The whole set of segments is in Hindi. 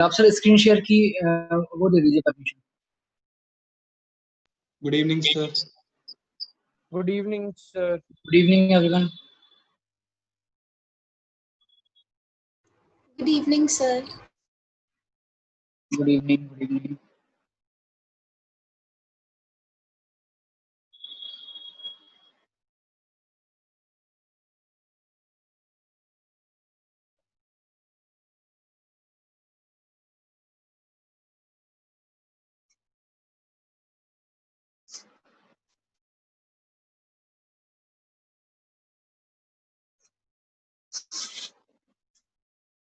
आप सर स्क्रीन शेयर की वो दे दीजिए permission. Good evening sir. Good evening sir. Good evening everyone. Good evening, sir. Good evening good evening.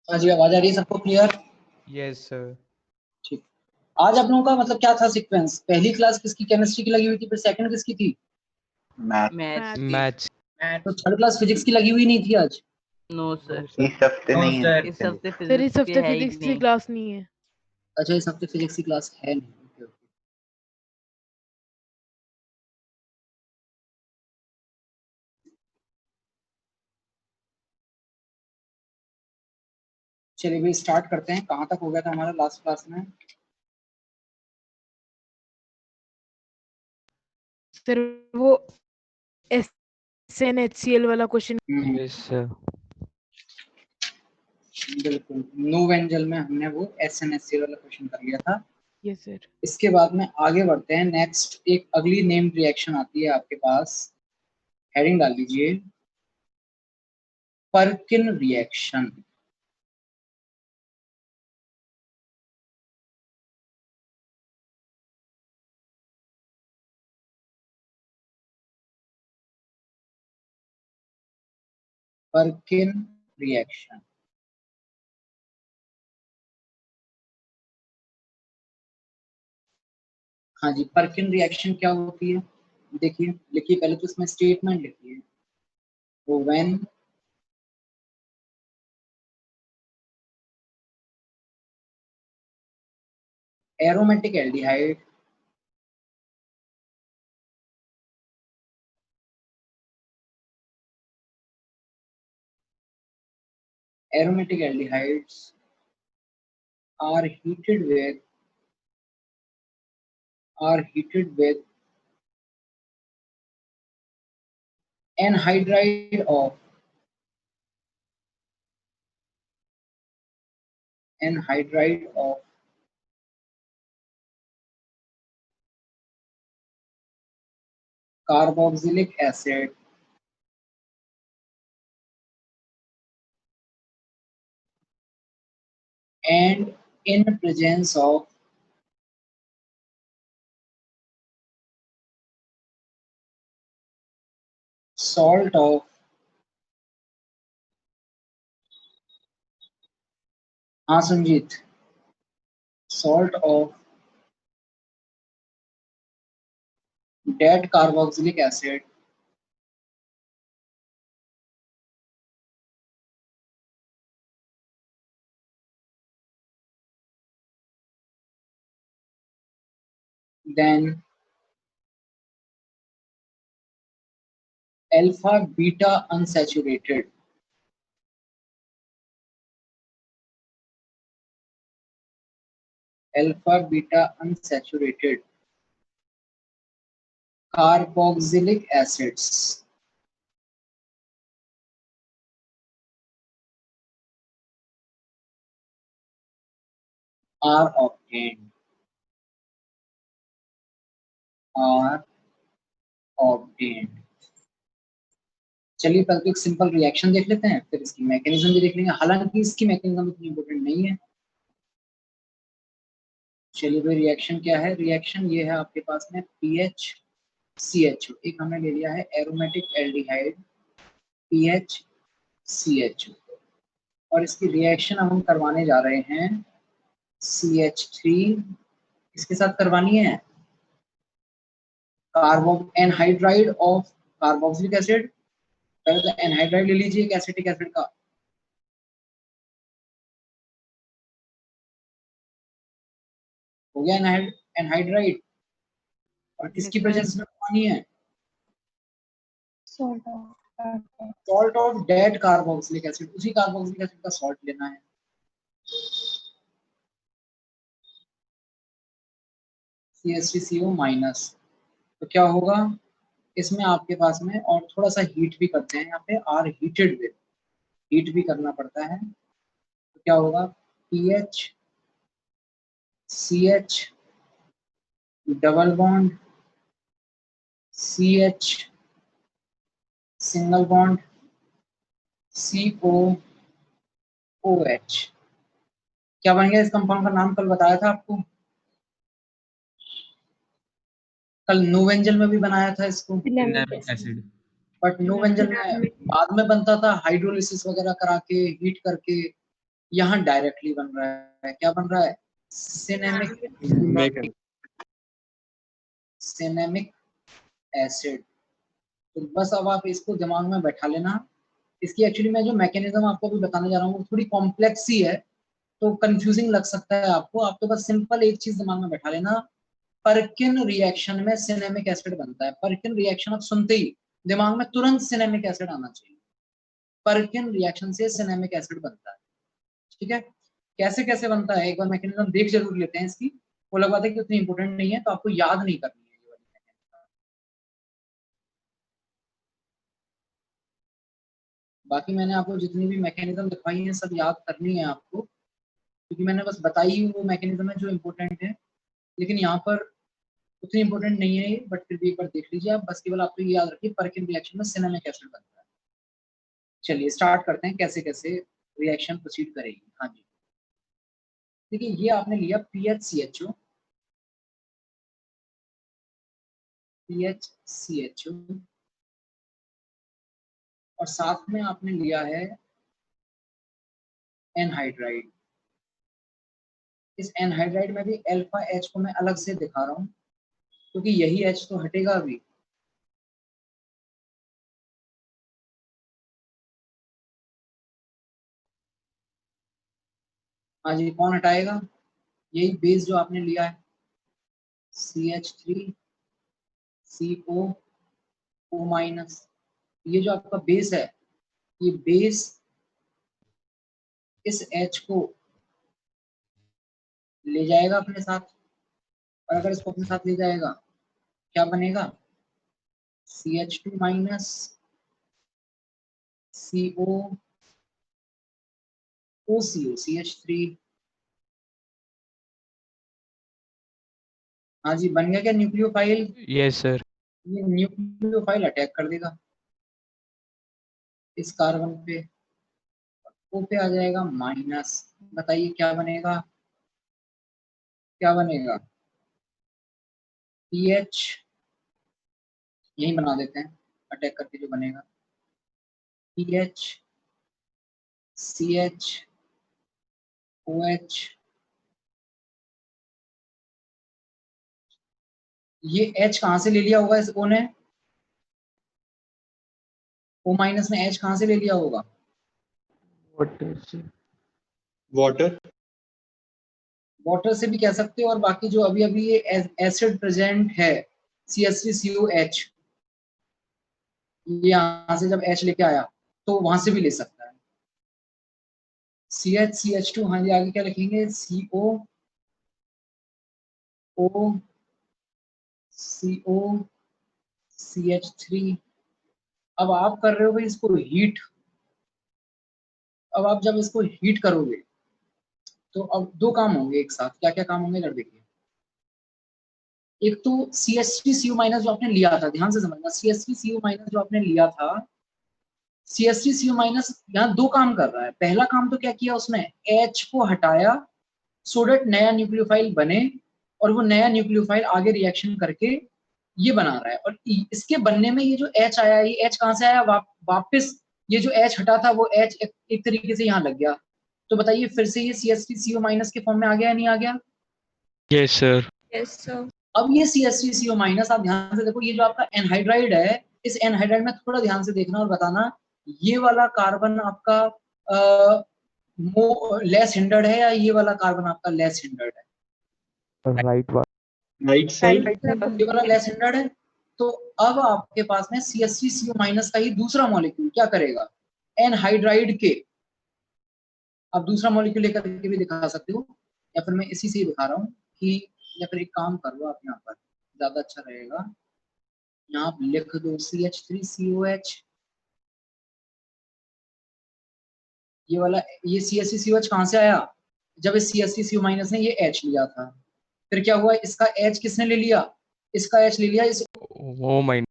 हाँ जी, आवाज आ रही है सबको क्लियर? Yes sir. ठीक। आज आप लोगों का मतलब क्या था सीक्वेंस? पहली क्लास किसकी केमिस्ट्री की लगी हुई थी, फिर सेकंड किसकी थी? मैथ्स। तो थर्ड क्लास फिजिक्स की लगी हुई नहीं थी आज? नो सर, इस हफ्ते नहीं है। इस हफ्ते सर इस हफ्ते फिजिक्स की क्लास नहीं है। अच्छा, इस हफ्ते फिजिक्स की क्लास है नहीं। Okay okay. चलिए भाई स्टार्ट करते हैं। कहाँ तक हो गया था हमारा लास्ट क्लास में? सर वो SNHCl वाला क्वेश्चन। Yes sir. बिल्कुल, नोवेंजल में हमने वो SNSC वाला क्वेश्चन कर लिया था। Yes sir. इसके बाद में आगे बढ़ते हैं। नेक्स्ट एक अगली नेम्ड रिएक्शन आती है आपके पास, हेडिंग डाल लीजिए पर्किन रिएक्शन। Perkin reaction. हाँ जी, पर्किन रिएक्शन क्या होती है? देखिए लिखिए, पहले तो इसमें स्टेटमेंट लिखिए। तो when aromatic aldehyde aromatic aldehydes are heated with anhydride of carboxylic acid and in presence of salt of हाँ Sanjeet, salt of dead carboxylic acid then alpha beta unsaturated carboxylic acids are obtained. चलिए पहले तो एक सिंपल रिएक्शन देख लेते हैं, फिर इसकी मैकेनिज्म भी देख लेंगे। हालांकि इसकी मैकेनिज्म इतनी इंपॉर्टेंट नहीं है। चलिए भाई रिएक्शन क्या है? रिएक्शन ये है आपके पास में PHCHO। एक हमने ले लिया है एरोमेटिक एल्डिहाइड PHCHO, और इसकी रिएक्शन हम करवाने जा रहे हैं CH3। इसके साथ करवानी है एनहाइड्राइड ऑफ कार्बोक्सिलिक एसिड। पहले तो एनहाइड्राइड ले लीजिए एक एसिटिक एसिड का, हो गया एनहाइड्राइड। और किसकी प्रेजेंस में करवानी है? Salt of dead carboxylic acid. उसी कार्बोक्सिलिक एसिड का सॉल्ट लेना है। CH3CO minus. तो क्या होगा इसमें आपके पास में, और थोड़ा सा हीट भी करते हैं यहाँ पे, आर हीटेड विद, हीट भी करना पड़ता है। तो क्या होगा PH CH double bond CH single bond COOH। क्या बन गया इस कंपाउंड का नाम? कल बताया था आपको, कल नोवेंजल में भी बनाया था इसको, सिनेमिक एसिड। बट नोवेंजल में बाद में बनता था हाइड्रोलिसिस वगैरह करा के, हीट करके। यहाँ डायरेक्टली बन रहा है, क्या बन रहा है? Cinnamic acid. तो बस अब आप इसको दिमाग में बैठा लेना। इसकी एक्चुअली मैं जो मैकेनिज्म आपको अभी बताने जा रहा हूँ वो थोड़ी कॉम्प्लेक्स ही है, तो कंफ्यूजिंग लग सकता है आपको। आप तो बस सिंपल एक चीज दिमाग में बैठा लेना, पर्किन रिएक्शन में सिनेमिक एसिड बनता है। पर्किन रिएक्शन आप सुनते ही दिमाग में तुरंत सिनेमिक एसिड आना चाहिए। पर्किन रिएक्शन से सिनेमिक एसिड बनता है, ठीक है। कैसे कैसे बनता है एक बार मैकेनिज्म देख जरूर लेते हैं इसकी। वो लग बात है कि उतनी इंपॉर्टेंट नहीं है, तो आपको याद नहीं करनी है ये वाली मैकेनिज्म। बाकी मैंने आपको जितनी भी मैकेनिज्म दिखाई है सब याद करनी है आपको, क्योंकि मैंने बस बताई वो मैकेनिज्म है जो इम्पोर्टेंट है। लेकिन यहाँ पर उतनी इंपॉर्टेंट नहीं है ये, बट फिर भी एक बार देख लीजिए आप। बस केवल आपको ये याद रखिए पर्किन रिएक्शन में सिनेमिक एसिड बनता है। चलिए स्टार्ट करते हैं कैसे कैसे रिएक्शन प्रोसीड करेगी। हाँ जी, देखिए ये आपने लिया PHCHO, PHCHO, और साथ में आपने लिया है एनहाइड्राइड। इस एनहाइड्राइड में भी अल्फा H को मैं अलग से दिखा रहा हूँ, क्योंकि यही H तो हटेगा अभी। हाँ जी, कौन हटाएगा? यही बेस जो आपने लिया है CH3CO माइनस। ये जो आपका बेस है, ये बेस इस H को ले जाएगा अपने साथ, और अगर इसको अपने साथ ले जाएगा क्या बनेगा? CH2 minus CO OCO CH3। हाँ जी, बन गया क्या न्यूक्लियोफाइल? Yes sir. ये न्यूक्लियोफाइल अटैक कर देगा इस कार्बन पे, O पे आ जाएगा माइनस। बताइए क्या बनेगा? क्या बनेगा? PH, यही बना देते हैं अटैक करके जो बनेगा, PH CH OH। ये H कहाँ से ले लिया होगा इस O ने? O माइनस ने H कहाँ से ले लिया होगा? वाटर। वाटर से भी कह सकते हो, और बाकी जो अभी अभी ये एसिड प्रेजेंट है CH3COH, ये यहाँ से जब H लेके आया तो वहां से भी ले सकता है। CH CH2, हाँ जी, आगे क्या लिखेंगे? CO O CO CH3। अब आप कर रहे हो भाई इसको हीट। अब आप जब इसको हीट करोगे तो अब दो काम होंगे एक साथ। क्या क्या काम होंगे जरा देखिए। एक तो CH3CO माइनस जो आपने लिया था, ध्यान से समझना, CH3CO माइनस जो आपने लिया था, CH3CO माइनस यहाँ दो काम कर रहा है। पहला काम तो क्या किया उसने? H को हटाया सो दैट नया न्यूक्लियोफाइल बने, और वो नया न्यूक्लियोफाइल आगे रिएक्शन करके ये बना रहा है। और इसके बनने में ये जो H आया, ये H कहाँ से आया? वापस ये जो H हटा था वो H एक तरीके से यहाँ लग गया। तो बताइए फिर से ये CH3CO माइनस के फॉर्म में आ गया या नहीं आ गया? Yes sir. Yes sir. अब ये CH3CO माइनस, आप ध्यान से देखो, ये जो आपका एनहाइड्राइड है, इस एनहाइड्राइड में थोड़ा ध्यान से देखना और बताना, ये वाला कार्बन आपका लेस हिंडर्ड है या ये वाला कार्बन आपका लेस हिंडर्ड है? Right side. ये वाला लेस हिंडर्ड है। तो अब आपके पास में CH3CO माइनस का ही दूसरा मॉलिक्यूल क्या करेगा? एनहाइड्राइड के, आप दूसरा मॉलिक्यूल लेकर के भी दिखा सकते हो, या फिर मैं इसी से ही दिखा रहा हूँ कि या फिर एक काम करो आप यहाँ पर, ज्यादा अच्छा रहेगा, यहाँ आप लिख दो CH3COH। ये वाला, ये CH3COH कहाँ से आया? जब इस CH3CO माइनस ने ये H लिया था, फिर क्या हुआ, इसका H किसने ले लिया? इसका H ले लिया इस Oh my.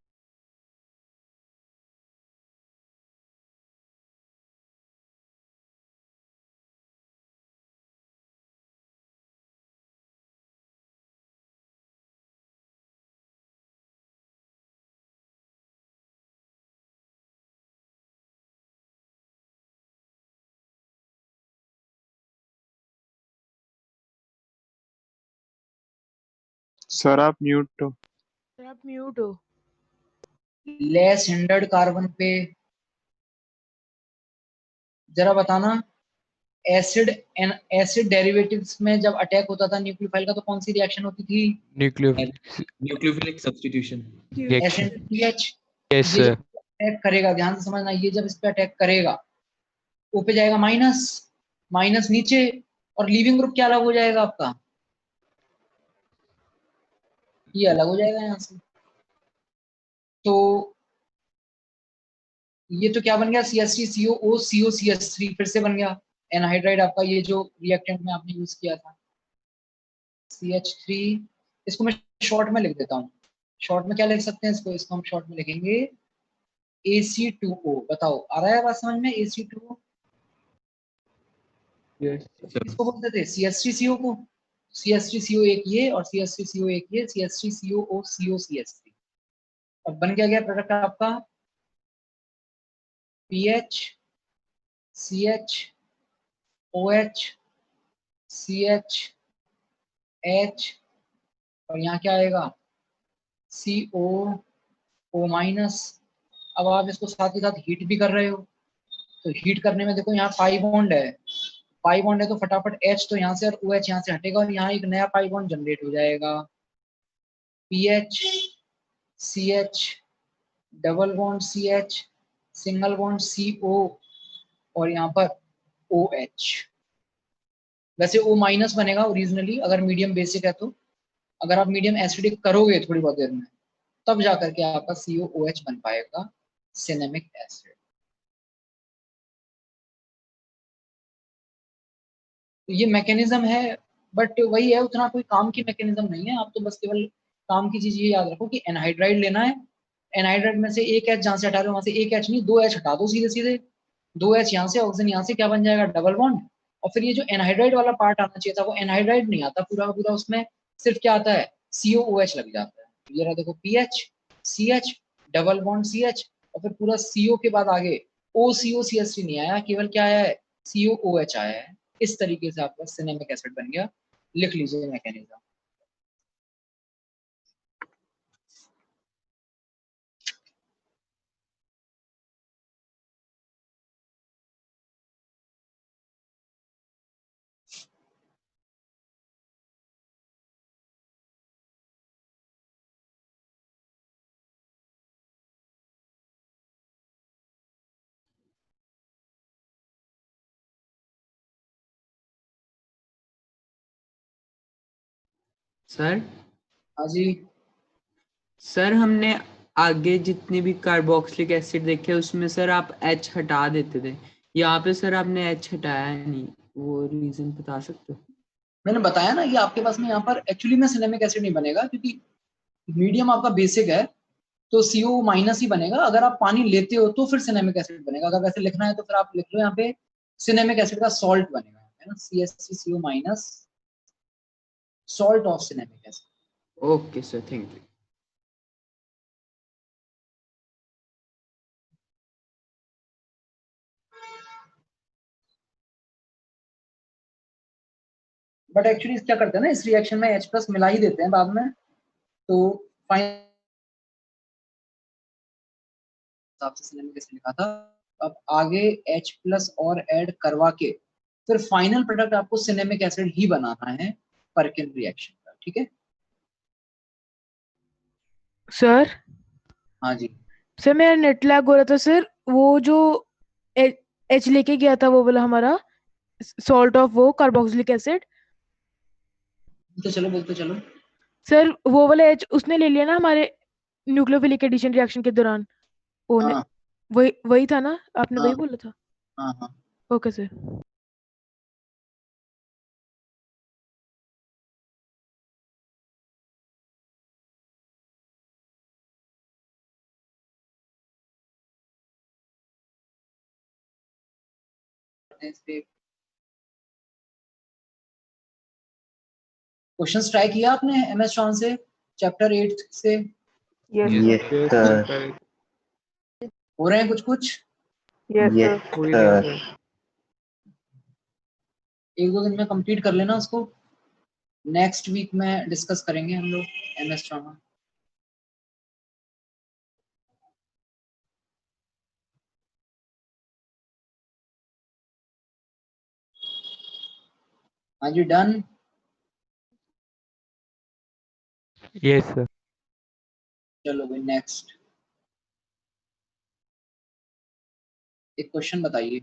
सर आप म्यूट हो। सर आप म्यूट हो। लेस हिंडर्ड कार्बन पे जरा बताना, एसिड डेरिवेटिव्स में जब अटैक होता था न्यूक्लियोफाइल का, तो कौन सी रिएक्शन होती थी? Nucleophilic. Nucleophilic substitution. Reaction. SN2CH। Yes, ये sir. जब अटैक करेगा, ध्यान से समझना, ये जब इस पे अटैक करेगा, O पे जाएगा माइनस, माइनस नीचे, और लीविंग ग्रुप क्या अलग हो जाएगा आपका? ये अलग हो जाएगा यहाँ से। तो ये तो क्या बन गया, CH3COO COCH3 फिर से बन गया एनहाइड्राइड आपका, ये जो रिएक्टेंट में आपने यूज किया था CH3। इसको मैं शॉर्ट में लिख देता हूँ। शॉर्ट में क्या लिख सकते हैं इसको? इसको हम शॉर्ट में लिखेंगे AC2O। बताओ आ रहा है बात समझ में? AC2O yes sir. इसको बोलते थे CH3CO को। CH3CO एक ये और CH3CO एक ये, CH3COO COCH3। अब बन क्या गया प्रोडक्ट आपका? PH CH OH CH H, और यहाँ क्या आएगा? CO minus. अब आप इसको साथ ही साथ हीट भी कर रहे हो, तो हीट करने में देखो यहाँ पाई बॉन्ड है, पाई बॉन्ड है तो फटाफट H तो यहाँ से और OH यहाँ से हटेगा, और यहाँ एक नया पाई बॉन्ड जनरेट हो जाएगा, PH CH double bond CH single bond CO, और यहाँ पर OH। वैसे O माइनस बनेगा ओरिजिनली अगर मीडियम बेसिक है तो, अगर आप मीडियम एसिडिक करोगे थोड़ी बहुत देर में, तब जाकर के आपका COOH बन पाएगा, सिनेमिक एसिड। तो ये मैकेनिज्म है, बट वही है, उतना कोई काम की मैकेनिज्म नहीं है। आप तो बस केवल काम की चीज ये याद रखो कि एनहाइड्राइड लेना है, एनहाइड्राइड में से एक H जहाँ से हटा रहे हो वहां से एक H नहीं, 2 H हटा दो सीधे सीधे, 2 H यहाँ से, ऑक्सीजन यहाँ से, क्या बन जाएगा? Double bond. और फिर ये जो एनहाइड्राइड वाला पार्ट आना चाहिए था, वो एनहाइड्राइड नहीं आता पूरा का पूरा, उसमें सिर्फ क्या आता है? COOH लग जाता है। ये रहा देखो, PH CH double bond CH, और फिर पूरा CO के बाद आगे OCOCH3 नहीं आया, केवल क्या आया है? COOH आया है। इस तरीके से आपका सिनेमिक एसिड बन गया। लिख लीजिए मैकेनिज्म। सर हाँ जी, सर हमने आगे जितने भी कार्बोक्सिलिक एसिड देखे उसमें सर आप H हटा देते थे, यहाँ पे सर आपने H हटाया नहीं, वो रीजन बता सकते हो? मैंने बताया ना, ये आपके पास में यहाँ पर एक्चुअली में सिनेमिक एसिड नहीं बनेगा, क्योंकि मीडियम आपका बेसिक है, तो CO माइनस ही बनेगा। अगर आप पानी लेते हो तो फिर सिनेमिक एसिड बनेगा। अगर वैसे लिखना है तो फिर आप लिख लो यहाँ पे सिनेमिक एसिड का सॉल्ट बनेगा, है ना, CH3CO minus, salt of cinnamic acid. Okay sir, thank you. But actually क्या करते हैं ना, इस रिएक्शन में H प्लस मिला ही देते हैं बाद में, तो फाइनल हिसाब से सिनेमिक एसिड लिखा था। अब आगे H प्लस और ऐड करवा के फिर फाइनल प्रोडक्ट आपको सिनेमिक एसिड ही बनाना है परकिन रिएक्शन का, ठीक है? सर हाँ जी, सर मेरा नेट लैग हो रहा था सर, वो जो H लेके गया था वो वाला हमारा सॉल्ट ऑफ वो कार्बोक्सिलिक एसिड। तो चलो बोलते चलो। सर वो वाला एच उसने ले लिया ना हमारे न्यूक्लियोफिलिक एडिशन रिएक्शन के दौरान। वो ने हाँ वही वही था ना, आपने हाँ वही बोला था। हाँ हाँ। Okay sir. क्वेश्चन ट्राई किया आपने एमएस चौहान से, चैप्टर 8 से? Yes, Yes, sir. sir. हो रहे हैं कुछ कुछ? Yes, sir. हो ही रहे हैं, sir. एक दो दिन में कंप्लीट कर लेना उसको, नेक्स्ट वीक में डिस्कस करेंगे हम लोग एमएस चौहान। हाँ जी, डन। Yes, sir. चलो भाई नेक्स्ट एक क्वेश्चन बताइए।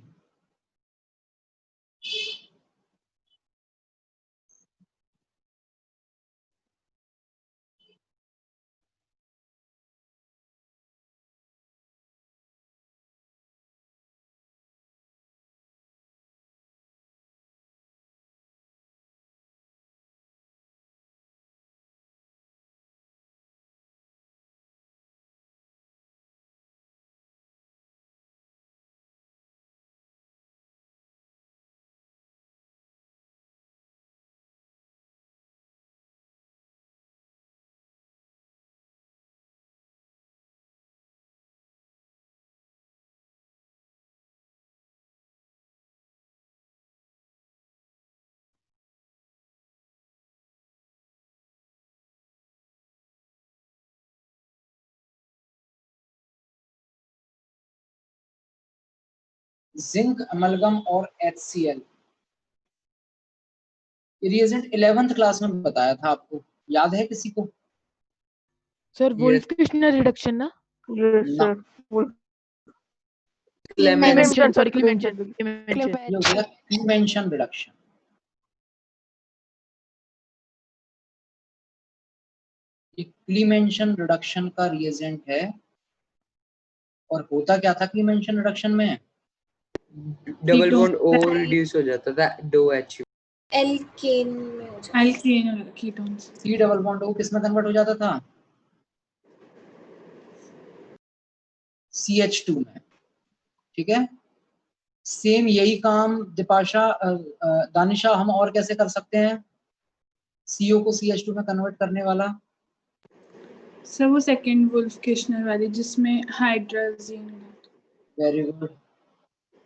जिंक अमलगम और HCl, रिएजेंट 11th क्लास में बताया था आपको, याद है किसी को? Sir Yes. Wolff Kishner reduction ना? Yes, ना, sir. Full Clemens. Clemmensen, sorry Clemenson. Clemmensen. ये हो गया क्लीमेंशन रिडक्शन। ये क्लीमेंशन रिडक्शन का रिएजेंट है, और होता क्या था क्लीमेंशन रिडक्शन में? Double Ketone bond O reduce हो जाता था, दो एच। एल्केन में हो जाता है। एल्केन और ketones. C double bond O किस में कन्वर्ट हो जाता था? CH2 में। ठीक है, सेम यही काम दिपाशा दानिशा हम और कैसे कर सकते हैं CO को CH2 में कन्वर्ट करने वाला? सर वो सेकंड वुल्फ किश्नर वाली जिसमें हाइड्रोजीन। Very good.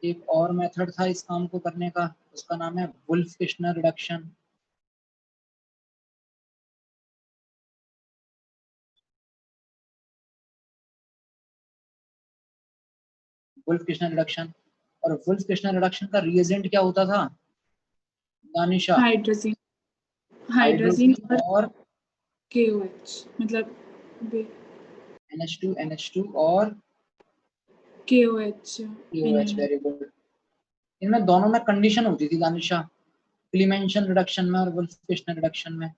एक और मेथड था इस काम को करने का, उसका नाम है Wolff Kishner reduction. Wolff Kishner reduction, और वुल्फ किश्नर रिडक्शन का रिएजेंट क्या होता था दानिशा? हाइड्रोजीन। हाइड्रोजीन हाइड्रोजन और और KOH मतलब NH2 और KOH। KOH। Very good. इनमें दोनों में कंडीशन होती थी दानिशा, क्लीमेंशन रिडक्शन में और वुल्फ किश्नर रिडक्शन में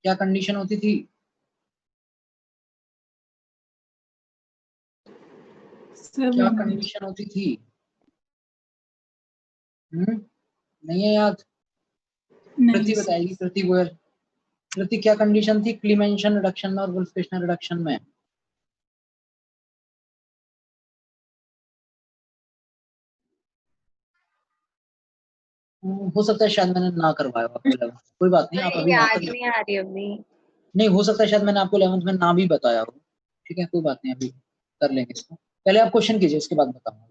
क्या कंडीशन होती थी? सर क्या वो कंडीशन होती थी? नहीं है याद? नहीं कृति सर। बताएगी, कृति गोयल। कृति क्या कंडीशन थी क्लीमेंशन रिडक्शन में और वुल्फ किश्नर रिडक्शन में? हो सकता है शायद मैंने ना करवाया हो आपको 11th, कोई बात नहीं, आप अभी ना याद कर, नहीं आ रही अभी। नहीं हो सकता है शायद मैंने आपको 11th में ना भी बताया हो। ठीक है, कोई बात नहीं, अभी कर लेंगे इसको, पहले आप क्वेश्चन कीजिए उसके बाद बताऊंगा।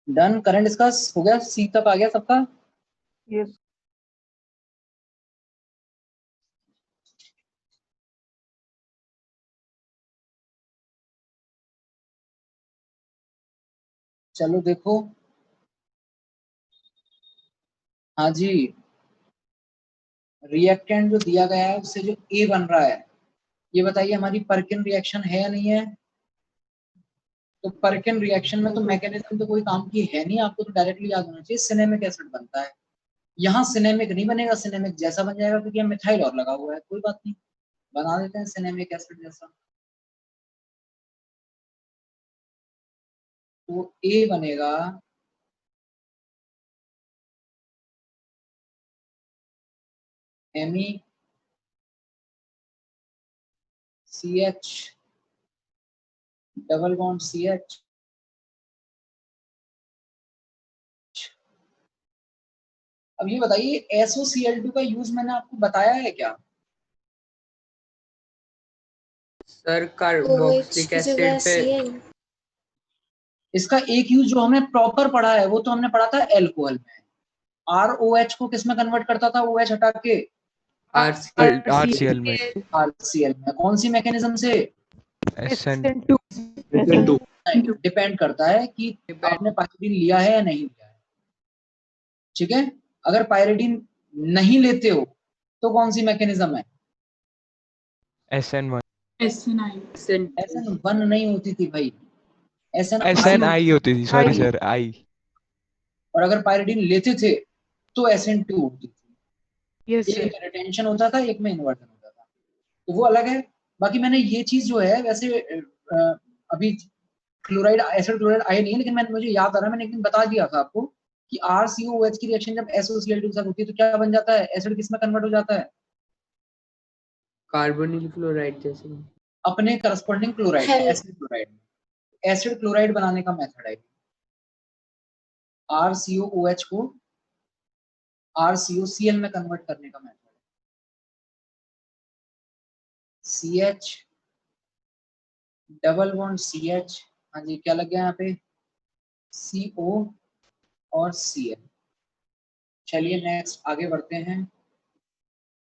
डन। करंट डिस्कस हो गया, सी तक आ गया सबका। Yes. चलो देखो, हाँ जी, रिएक्टेंट जो दिया गया है उससे जो ए बन रहा है, ये बताइए हमारी परकिन रिएक्शन है या नहीं है? तो परकिन रिएक्शन में तो मैकेनिज्म तो कोई काम की है नहीं, आपको तो डायरेक्टली याद होना चाहिए सिनेमिक एसिड बनता है। यहाँ सिनेमिक नहीं बनेगा, सिनेमिक जैसा बन जाएगा क्योंकि यहाँ मिथाइल और लगा हुआ है, कोई बात नहीं, बना देते हैं सिनेमिक एसिड जैसा। तो ए बनेगा एमी C H double bond C H. अब ये बताइए SOCl2 का यूज मैंने आपको बताया है क्या? सर OH कार्बोक्सिलिक की जगह एसिड पे Cl। इसका एक यूज जो हमने प्रॉपर पढ़ा है वो तो हमने पढ़ा था एल्कोहल में। ROH को किस में कन्वर्ट करता था OH हटा के? RCl में RCl में। कौन सी मैकेनिज्म से? SN2 डिपेंड करता है कि आपने पायरिडीन लिया है या नहीं लिया है। ठीक है, अगर पायरिडीन नहीं लेते हो तो कौन सी मैकेनिज्म है? SN1 SNI। SN1 नहीं होती थी भाई, SNI होती थी, सॉरी सर, आई। और अगर पायरिडीन लेते थे तो SN2 होती थी। यस एक सर। में रिटेंशन होता था, एक में इन्वर्जन होता था, तो वो अलग है। बाकी मैंने ये चीज जो है वैसे अभी क्लोराइड एसिड क्लोराइड आई नहीं है, लेकिन मुझे याद आ रहा है मैंने एक दिन बता दिया था आपको कि RCOOH की रिएक्शन जब SOCl2 के साथ होती है तो क्या बन जाता है? एसिड किस में कन्वर्ट हो जाता है? कार्बोनिल क्लोराइड जैसे। अपने करस्पॉन्डिंग क्लोराइड में, एसिड क्लोराइड में। एसिड क्लोराइड बनाने का मेथड है RCOOH को RCOCl में कन्वर्ट करने का मेथड है। CH डबल बॉन्ड CH, हाँ जी क्या लग गया यहाँ पे? CO और Cl। चलिए नेक्स्ट आगे बढ़ते हैं।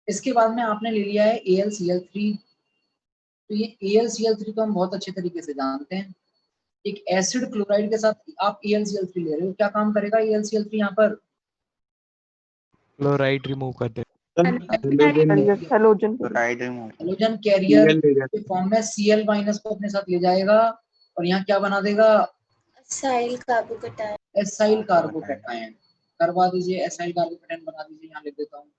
इसके बाद में आपने ले लिया है AlCl3। तो ये AlCl3 तो हम बहुत अच्छे तरीके से जानते हैं। एक एसिड क्लोराइड के साथ आप AlCl3 ले रहे हो, क्या काम करेगा AlCl3 यहाँ पर? क्लोराइड रिमूव कर दे। Yes. Halogen. हेलोजन कैरियर के फॉर्म में Cl माइनस को अपने साथ ले जाएगा और यहाँ क्या बना देगा? Acyl carbocation. Acyl carbocation. करवा दीजिए, एसाइल कार्बोकैटायन बना दीजिए, यहाँ लिख देता हूँ।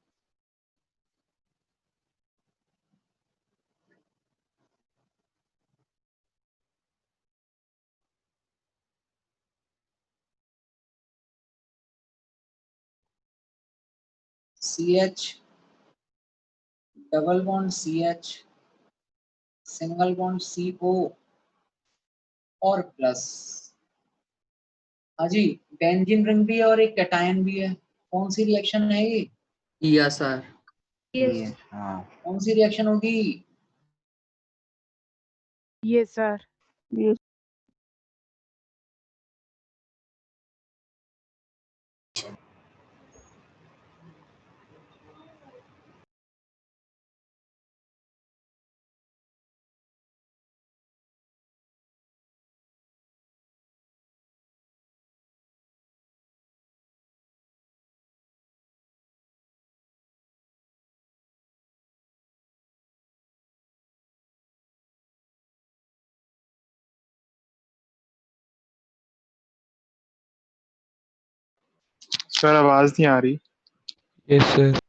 CH double bond CH single bond CO और प्लस। हाँ जी, बेंजीन रिंग भी है और एक कैटायन भी है। कौन सी रिएक्शन है ये? या सर कौन सी रिएक्शन होगी? Yes sir. Yes. सर आवाज नहीं आ रही। Yes sir.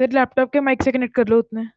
सर लैपटॉप के माइक से कनेक्ट कर लो उतने।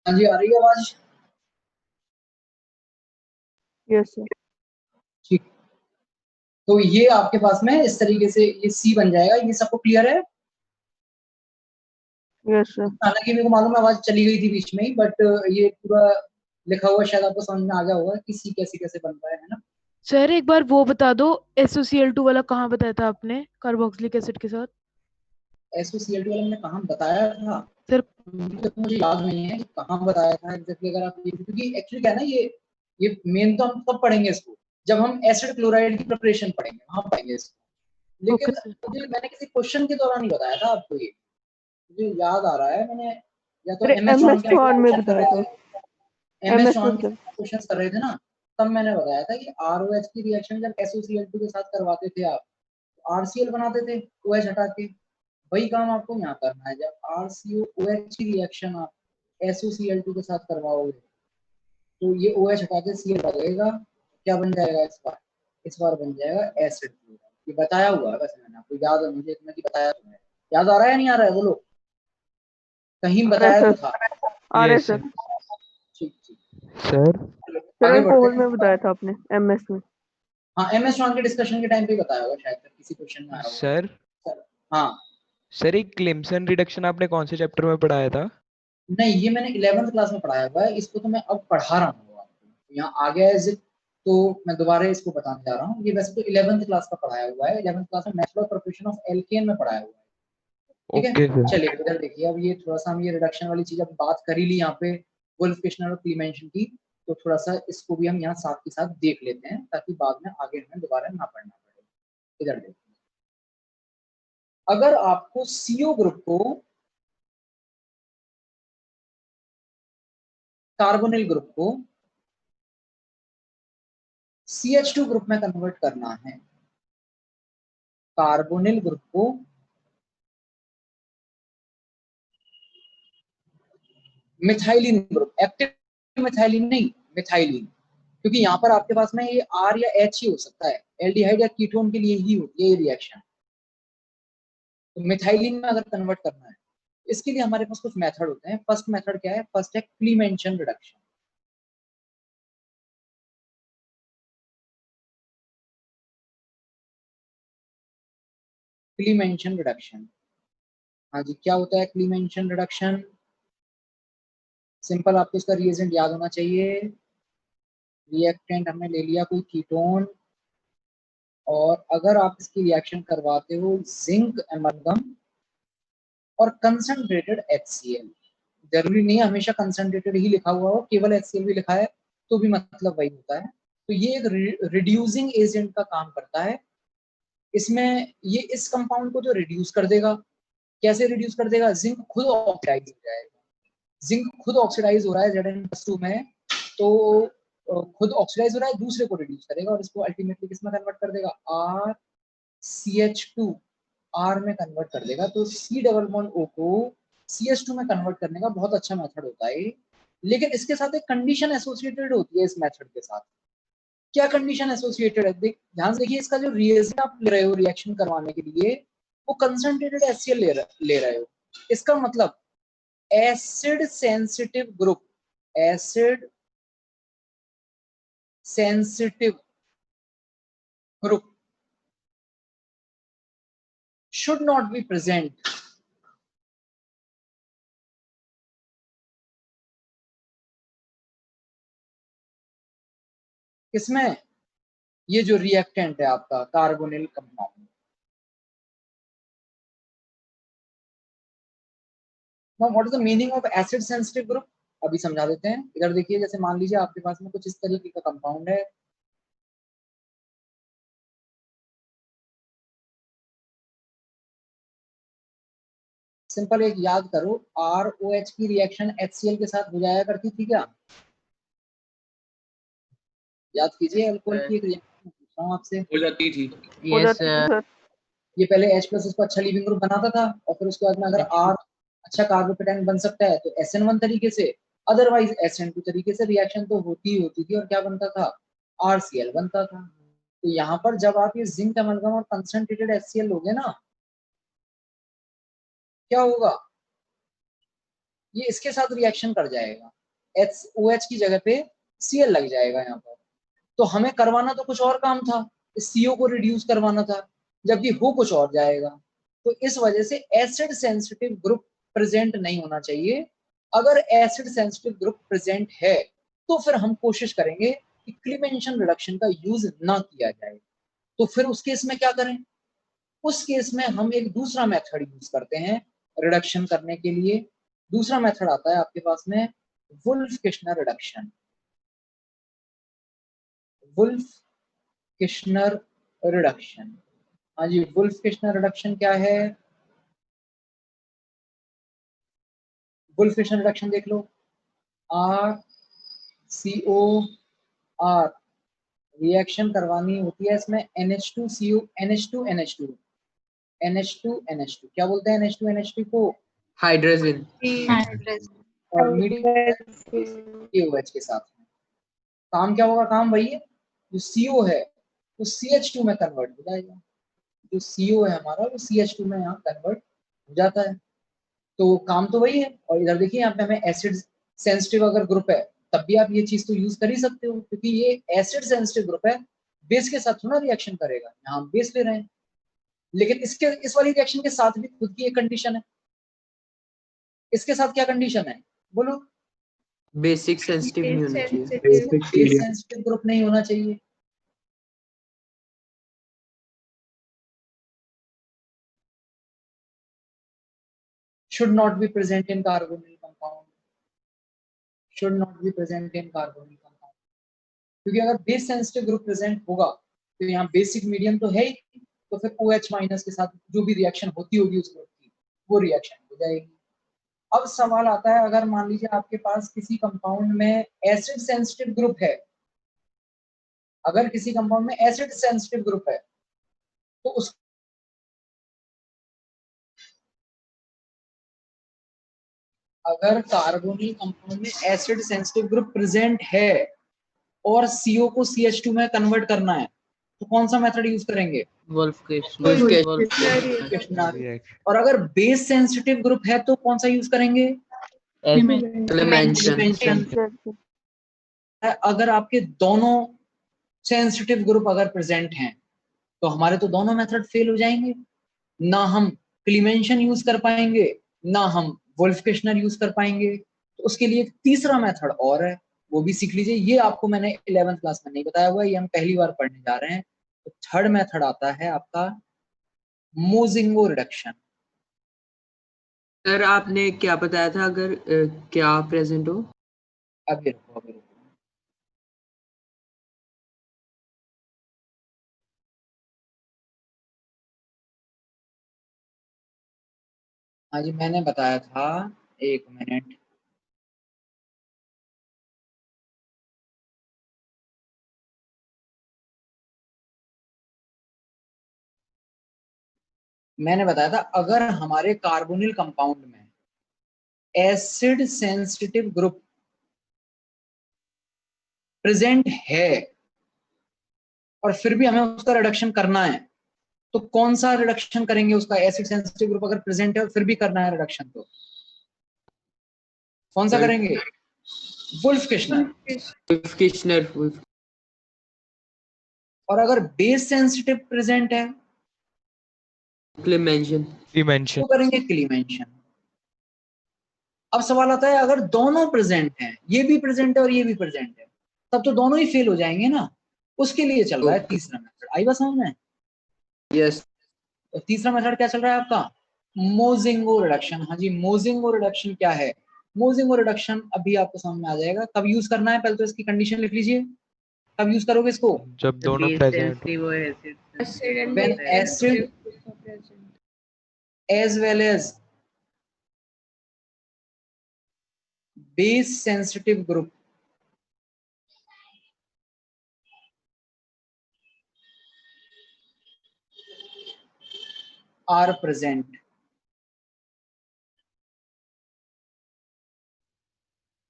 हाँ जी, आ रही है आवाज? Yes sir. ठीक। तो ये आपके पास में इस तरीके से ये सी बन जाएगा। ये सबको क्लियर है? Yes sir. हालांकि मेरे को मालूम है आवाज चली गई थी बीच में ही, बट ये पूरा लिखा हुआ शायद आपको समझ में आ गया होगा कि सी कैसे कैसे बनता है ना। सर एक बार वो बता दो, SOCl2 वाला कहाँ बताया था आपने कार्बोक्सिलिक एसिड के साथ? SOCl2 वाला मैंने कहाँ बताया था सर तो मुझे याद नहीं है कि कहाँ बताया था एग्जैक्टली। अगर आप क्योंकि एक्चुअली क्या है ना, ये मेन तो हम कब पढ़ेंगे इसको, जब हम एसिड क्लोराइड की प्रिपरेशन पढ़ेंगे, वहां पढ़ेंगे इसको। ओके लेकिन सर। मुझे मैंने किसी क्वेश्चन के दौरान ही बताया था आपको ये, मुझे याद आ रहा है। मैंने या तो अरे MS चौहान MS के चौहान में क्वेश्चन कर बताया रहे था। थे, MS MS में चौहान के सर। क्वेश्चन कर रहे थे ना, तब मैंने बताया था कि ROH की रिएक्शन जब SOCl2 के साथ करवाते थे आप, RCl बनाते थे OH हटा के। वही काम आपको यहाँ करना है। जब RCOOH की रिएक्शन आप SOCl2 के साथ करवाओगे तो ये OH हटा के Cl लगेगा, क्या बन जाएगा इस बार? इस बार बन जाएगा एसिड। ये बताया हुआ है वैसे मैंने आपको, याद है मुझे इतना कि बताया तो है। याद आ रहा है नहीं आ रहा है बोलो? कहीं आ रहा है बताया तो सर। था। आ रहा है यस सर। ठीक ठीक, सर। सर आगे बढ़ते अल्कोहल हैं। में बताया था आपने MS में। हाँ, MS चौहान के डिस्कशन के टाइम पे बताया होगा शायद, किसी क्वेश्चन में आया सर होगा। हाँ सर एक क्लिम्सन रिडक्शन आपने कौन से चैप्टर में पढ़ाया था? नहीं, ये मैंने 11th क्लास में पढ़ाया हुआ है, इसको तो मैं अब पढ़ा रहा हूँ आपको। यहाँ आ गया है जिप, तो मैं दोबारा इसको बताने जा रहा हूँ। ये वैसे तो 11th क्लास का पढ़ाया हुआ है, 11th क्लास में method of preparation of alkene में पढ़ाया हुआ है। ठीक है, ओके सर। चलिए इधर देखिए। अब ये थोड़ा सा हम ये रिडक्शन वाली चीज अब बात कर ही ली यहाँ पे, वुल्फ किश्नर और क्लीमेंशन की, तो थोड़ा सा इसको भी हम यहाँ साथ के साथ देख लेते हैं, ताकि बाद में आगे हमें दोबारा ना पढ़ना पड़े। इधर देखिए, अगर आपको CO ग्रुप को कार्बोनिल ग्रुप को CH2 ग्रुप में कन्वर्ट करना है, कार्बोनिल ग्रुप को मिथाइलिन ग्रुप, एक्टिव मिथाइलिन नहीं, मिथाइलिन, क्योंकि यहाँ पर आपके पास में ये R या H ही हो सकता है, एल्डिहाइड या कीटोन के लिए ही होती है ये रिएक्शन। तो मिथाइलिन में अगर कन्वर्ट करना है, इसके लिए हमारे पास कुछ मेथड होते हैं। फर्स्ट मेथड क्या है? फर्स्ट है क्लीमेंशन रिडक्शन। क्लीमेंशन रिडक्शन, हाँ जी, क्या होता है क्लीमेंशन रिडक्शन? सिंपल, आपको इसका रिएजेंट याद होना चाहिए। रिएक्टेंट हमने ले लिया कोई कीटोन, और अगर आप इसकी रिएक्शन करवाते हो जिंक एमलगम और कंसंट्रेटेड HCl, जरूरी नहीं है हमेशा कंसंट्रेटेड ही लिखा हुआ हो, केवल HCl भी लिखा है तो भी मतलब वही होता है। तो ये एक रिड्यूसिंग एजेंट का काम करता है। इसमें ये इस कंपाउंड को जो रिड्यूस कर देगा, कैसे रिड्यूस कर देगा? जिंक खुद ऑक्सीडाइज हो जाएगा। जिंक खुद ऑक्सीडाइज हो रहा है Zn+2 में, तो खुद ऑक्सीडाइज हो रहा है, दूसरे को रिड्यूस करेगा और इसको अल्टीमेटली किस में कन्वर्ट कर देगा? RCH2 R में कन्वर्ट कर देगा। तो C+O को CH2 में कन्वर्ट करने का बहुत अच्छा मेथड होता है, लेकिन इसके साथ एक कंडीशन एसोसिएटेड होती है। इस मेथड के साथ क्या कंडीशन एसोसिएटेड है? ध्यान से देखिए, इसका जो रिएजेंट आप ले रहे हो रिएक्शन करवाने के लिए, वो कंसंट्रेटेड HCl ले रहे हो। इसका मतलब acid sensitive group, acid sensitive group should not be present किसमें? ये जो रिएक्टेंट है आपका carbonyl compound. Now what is the meaning of acid sensitive group? अभी समझा देते हैं। इधर देखिए, जैसे मान लीजिए आपके पास में कुछ इस तरीके का कंपाउंड है, सिंपल एक याद करो, ROH की रिएक्शन HCl के साथ हो जाया करती थी क्या? याद कीजिए, अल्कोहल की एक रिएक्शन पूछता हूँ आपसे। हो जाती थी। हो जाती थी सर। ये पहले H+ इसको अच्छा लीविंग ग्रुप बनाता था, और फिर उसके बाद में अगर R अच्छा कार्बोकेटाइन बन सकता है तो SN1 तरीके से, अदरवाइज SN2 तरीके से रिएक्शन तो होती ही होती थी, और क्या बनता था? RCl बनता था। तो यहाँ पर जब आप ये जिंक एमलगम और कंसंट्रेटेड HCl लोगे ना, क्या होगा? ये इसके साथ रिएक्शन कर जाएगा, OH की जगह पे Cl लग जाएगा यहाँ पर। तो हमें करवाना तो कुछ और काम था, इस CO को रिड्यूस करवाना था, जबकि हो कुछ और जाएगा। तो इस वजह से एसिड सेंसिटिव ग्रुप प्रेजेंट नहीं होना चाहिए। अगर एसिड सेंसिटिव ग्रुप प्रेजेंट है तो फिर हम कोशिश करेंगे कि क्लीमेंशन रिडक्शन का यूज ना किया जाए। तो फिर उस केस में क्या करें? उस केस में हम एक दूसरा मेथड यूज करते हैं रिडक्शन करने के लिए। दूसरा मेथड आता है आपके पास में वुल्फ-किश्नर रिडक्शन। वुल्फ-किश्नर रिडक्शन, हाँ जी, वुल्फ-किश्नर रिडक्शन क्या है? वुल्फ-किश्नर रिडक्शन देख लो, RCOR रिएक्शन करवानी होती है इसमें NH2CO NH2NH2 NH2NH2, क्या बोलते हैं NH2NH2 को? हाइड्रोजन। और KOH के साथ में काम क्या होगा? काम वही है, जो CO है वो CH2 में कन्वर्ट हो जाएगा। जो CO है हमारा वो CH2 में यहाँ कन्वर्ट हो जाता है। तो काम तो वही है। और इधर देखिए, यहाँ पे हमें एसिड सेंसिटिव अगर ग्रुप है तब भी आप ये चीज तो यूज कर ही सकते हो, क्योंकि ये एसिड सेंसिटिव ग्रुप है, बेस के साथ थोड़ा रिएक्शन करेगा। यहाँ हम बेस ले रहे हैं, लेकिन इस वाली रिएक्शन के साथ भी खुद की एक कंडीशन है। इसके साथ क्या कंडीशन है बोलो? बेसिक सेंसिटिव नहीं होना चाहिए। बेस सेंसिटिव ग्रुप नहीं होना चाहिए। should not be present in carbonyl compound, should not be present in carbonyl compound। क्योंकि अगर बेस सेंसिटिव ग्रुप प्रेजेंट होगा तो यहाँ बेसिक मीडियम तो है ही, तो फिर OH- के साथ जो भी रिएक्शन होती होगी उस ग्रुप की, वो रिएक्शन हो जाएगी। अब सवाल आता है, अगर मान लीजिए आपके पास किसी कंपाउंड में एसिड सेंसिटिव ग्रुप है, अगर किसी कंपाउंड में एसिड सेंसिटिव ग्रुप है तो उस अगर कार्बोनिल कंपाउंड में एसिड सेंसिटिव ग्रुप प्रेजेंट है और CO को CH2 में कन्वर्ट करना है, तो कौन सा मेथड यूज करेंगे? Wolf Wolff-Kishner। और अगर बेस सेंसिटिव ग्रुप है तो कौन सा यूज करेंगे? क्लेमेंशन। अगर आपके दोनों सेंसिटिव ग्रुप अगर प्रेजेंट हैं तो हमारे तो दोनों मेथड फेल हो जाएंगे, ना हम क्लीमेंशन यूज कर पाएंगे ना हम वुल्फ-किश्नर यूज कर पाएंगे। तो उसके लिए एक तीसरा मेथड और है, वो भी सीख लीजिए। ये आपको मैंने 11th क्लास में नहीं बताया हुआ, ये हम पहली बार पढ़ने जा रहे हैं। तो थर्ड मेथड आता है आपका मोजिंगो रिडक्शन। सर आपने क्या बताया था, अगर क्या प्रेजेंट हो? अभी रुको। हाँ जी, मैंने बताया था, एक मिनट। मैंने बताया था अगर हमारे कार्बोनिल कंपाउंड में एसिड सेंसिटिव ग्रुप प्रेजेंट है और फिर भी हमें उसका रिडक्शन करना है, तो कौन सा रिडक्शन करेंगे उसका? एसिड सेंसिटिव ग्रुप अगर प्रेजेंट है और फिर भी करना है रिडक्शन, तो कौन सा करेंगे? वुल्फ-किश्नर। और अगर बेस सेंसिटिव प्रेजेंट है क्लेमेंशन। तो करेंगे क्लीमेंशन। अब सवाल आता है अगर दोनों प्रेजेंट हैं, ये भी प्रेजेंट है और ये भी प्रेजेंट है, तब तो दोनों ही फेल हो जाएंगे ना। उसके लिए चल रहा है तीसरा मेथड। आई बात समझ में? यस। तो तीसरा मेथड क्या चल रहा है आपका? मोजिंगो रिडक्शन। हाँ जी, मोजिंगो रिडक्शन क्या है? मोजिंगो रिडक्शन अभी आपको समझ में आ जाएगा। कब यूज करना है पहले तो इसकी कंडीशन लिख लीजिए। कब यूज करोगे इसको? जब दोनों present When acid as well as base sensitive group are present।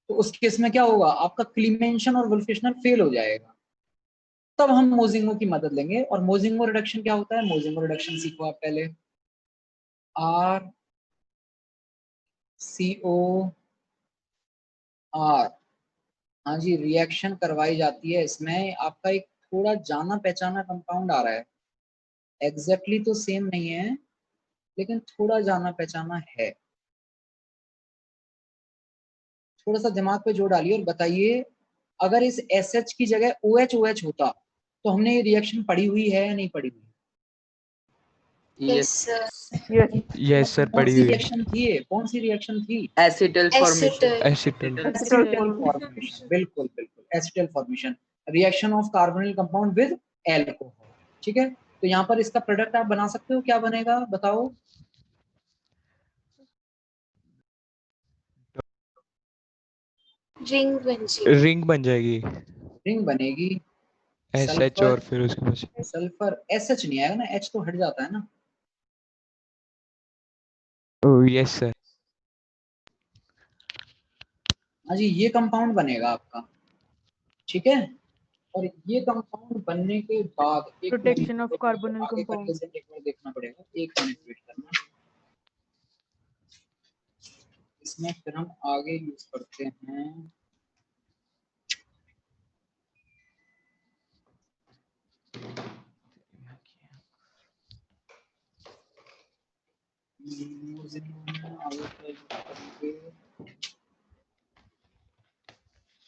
तो उस केस में क्या होगा? आपका क्लीमेंशन और वुल्फ-किश्नर फेल हो जाएगा। तब हम मोजिंगो की मदद लेंगे। और मोजिंगो रिडक्शन क्या होता है? मोजिंगो रिडक्शन सीखो आप पहले। RCOR, हाँ जी, रिएक्शन करवाई जाती है इसमें। आपका एक थोड़ा जाना पहचाना कंपाउंड आ रहा है, एग्जैक्टली तो सेम नहीं है लेकिन थोड़ा जाना पहचाना है। थोड़ा सा दिमाग पे जोर डालिए और बताइए, अगर इस SH की जगह OH होता तो हमने ये रिएक्शन पढ़ी हुई है या नहीं पढ़ी हुई? Yes sir. यस सर कौन पढ़ी सी हुई रिएक्शन थी ये? कौन सी रिएक्शन थी? Acetal formation. Acetal acetal formation. बिल्कुल acetal formation, reaction of carbonyl compound with alcohol. ठीक है, तो यहाँ पर इसका प्रोडक्ट आप बना सकते हो। क्या बनेगा बताओ? रिंग बन जाएगी। रिंग बन जाएगी रिंग बनेगी। SH और फिर उसके बाद सल्फर SH नहीं आएगा ना, H तो हट जाता है ना। Oh yes sir. हाँ जी, ये कंपाउंड बनेगा आपका। ठीक है, और ये कंपाउंड बनने के बाद एक Protection मिनट of carbonyl आगे का compound। रिजल्ट एक बार देखना पड़ेगा। एक मिनट वेट करना, इसमें फिर हम आगे यूज करते हैं।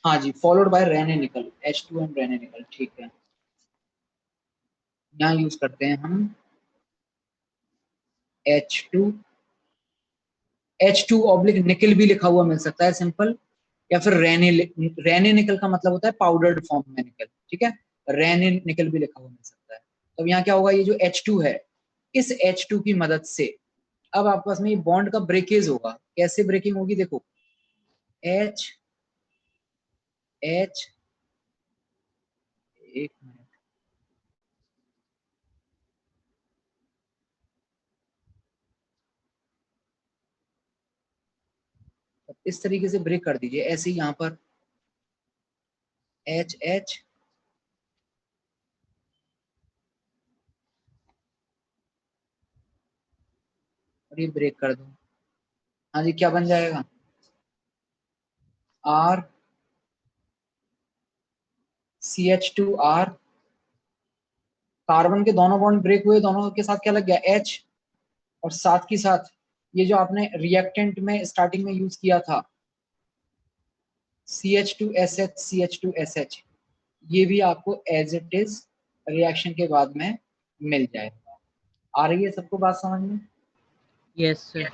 हाँ जी, फॉलोड बाय रेने निकल, H2 रेने निकल। ठीक है, यहाँ यूज करते हैं हम H2 ऑब्लिक निकल भी लिखा हुआ मिल सकता है सिंपल, या फिर रेने निकल का मतलब होता है पाउडर्ड फॉर्म में निकल। ठीक है, रेने निकल भी लिखा हुआ मिल सकता है। तो यहाँ क्या होगा? ये जो H2 है, इस H2 की मदद से अब आपके पास में ये बॉन्ड का ब्रेकेज होगा। कैसे ब्रेकिंग होगी? देखो, H एक मिनट, इस तरीके से ब्रेक कर दीजिए। ऐसे ही यहाँ पर H और ये ब्रेक कर दो। हाँ जी, क्या बन जाएगा? R CH2R, कार्बन के दोनों बॉन्ड ब्रेक हुए, दोनों के साथ क्या लग गया? H, और साथ की साथ ये जो आपने रिएक्टेंट में स्टार्टिंग में यूज किया था CH2SH CH2SH, ये भी आपको एज इट इज रिएक्शन के बाद में मिल जाएगा। आ रही है सबको बात समझ में? Yes sir.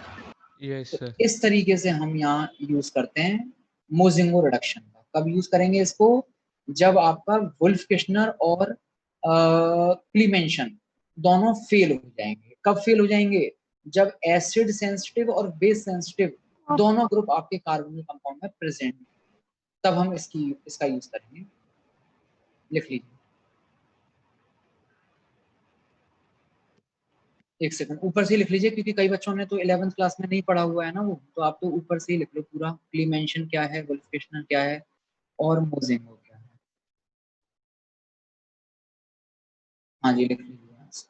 यस तो सर। इस तरीके से हम यहाँ यूज करते हैं मोजिंगो रिडक्शन का। कब यूज करेंगे इसको? जब आपका वुल्फ-किश्नर और क्लीमेंशन दोनों फेल हो जाएंगे। कब फेल हो जाएंगे? जब एसिड सेंसिटिव और बेस सेंसिटिव दोनों ग्रुप आपके कार्बोनिल कंपाउंड में प्रेजेंट, तब हम इसका यूज करेंगे। लिख लीजिए, एक सेकंड ऊपर से लिख लीजिए, क्योंकि कई बच्चों ने तो 11th क्लास में नहीं पढ़ा हुआ है ना वो, तो आप तो ऊपर से ही लिख लो पूरा। क्लीमेंशन क्या है, वुल्फ-किश्नर क्या है, और मोजिंगो क्या है। हाँ जी, लिख लीजिए यहाँ से।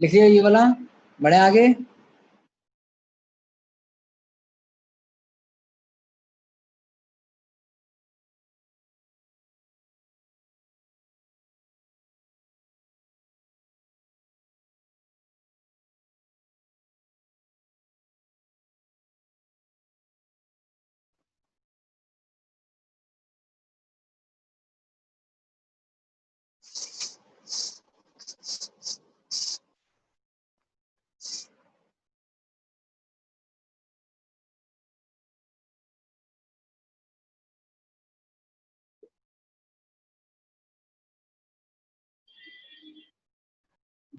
लिखिए ये वाला, बढ़े आगे।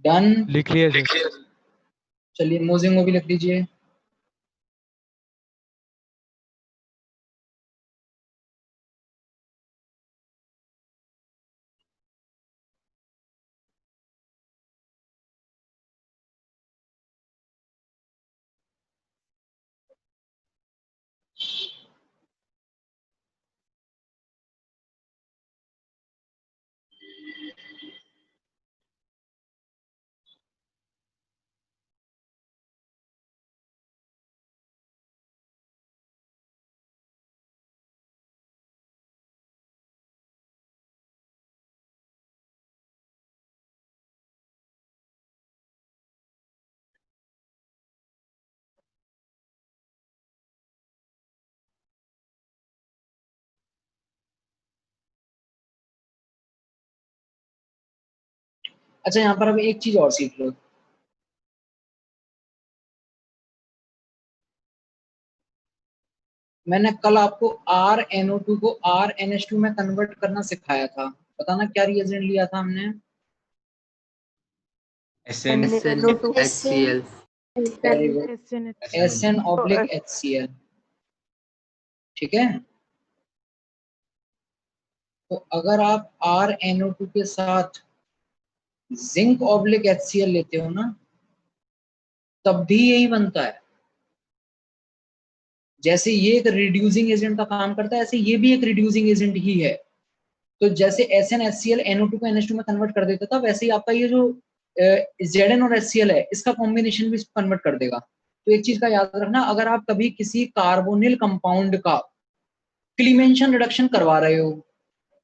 डन। लिख लिया सर। चलिए मोजिंगो भी लिख लीजिए। अच्छा, यहाँ पर अब एक चीज और सीख लो। मैंने कल आपको RNO2 को RNH2 में कन्वर्ट करना सिखाया था। बताना क्या रिएजेंट लिया था हमने? SnHCl। Very good, SN/HCl। ठीक है, तो अगर आप RNO2 के साथ Zinc/HCl लेते हो ना, तब भी यही बनता है। जैसे ये एक रिड्यूसिंग एजेंट का काम करता है, ऐसे ये भी एक रिड्यूसिंग एजेंट ही है। तो जैसे SnHCl NO2 को NH2 में कन्वर्ट कर देता था, वैसे ही आपका ये जो Zn और HCl है, इसका कॉम्बिनेशन भी इसको कन्वर्ट कर देगा। तो एक चीज का याद रखना, अगर आप कभी किसी कार्बोनिल कंपाउंड का क्लीमेंशन रिडक्शन करवा रहे हो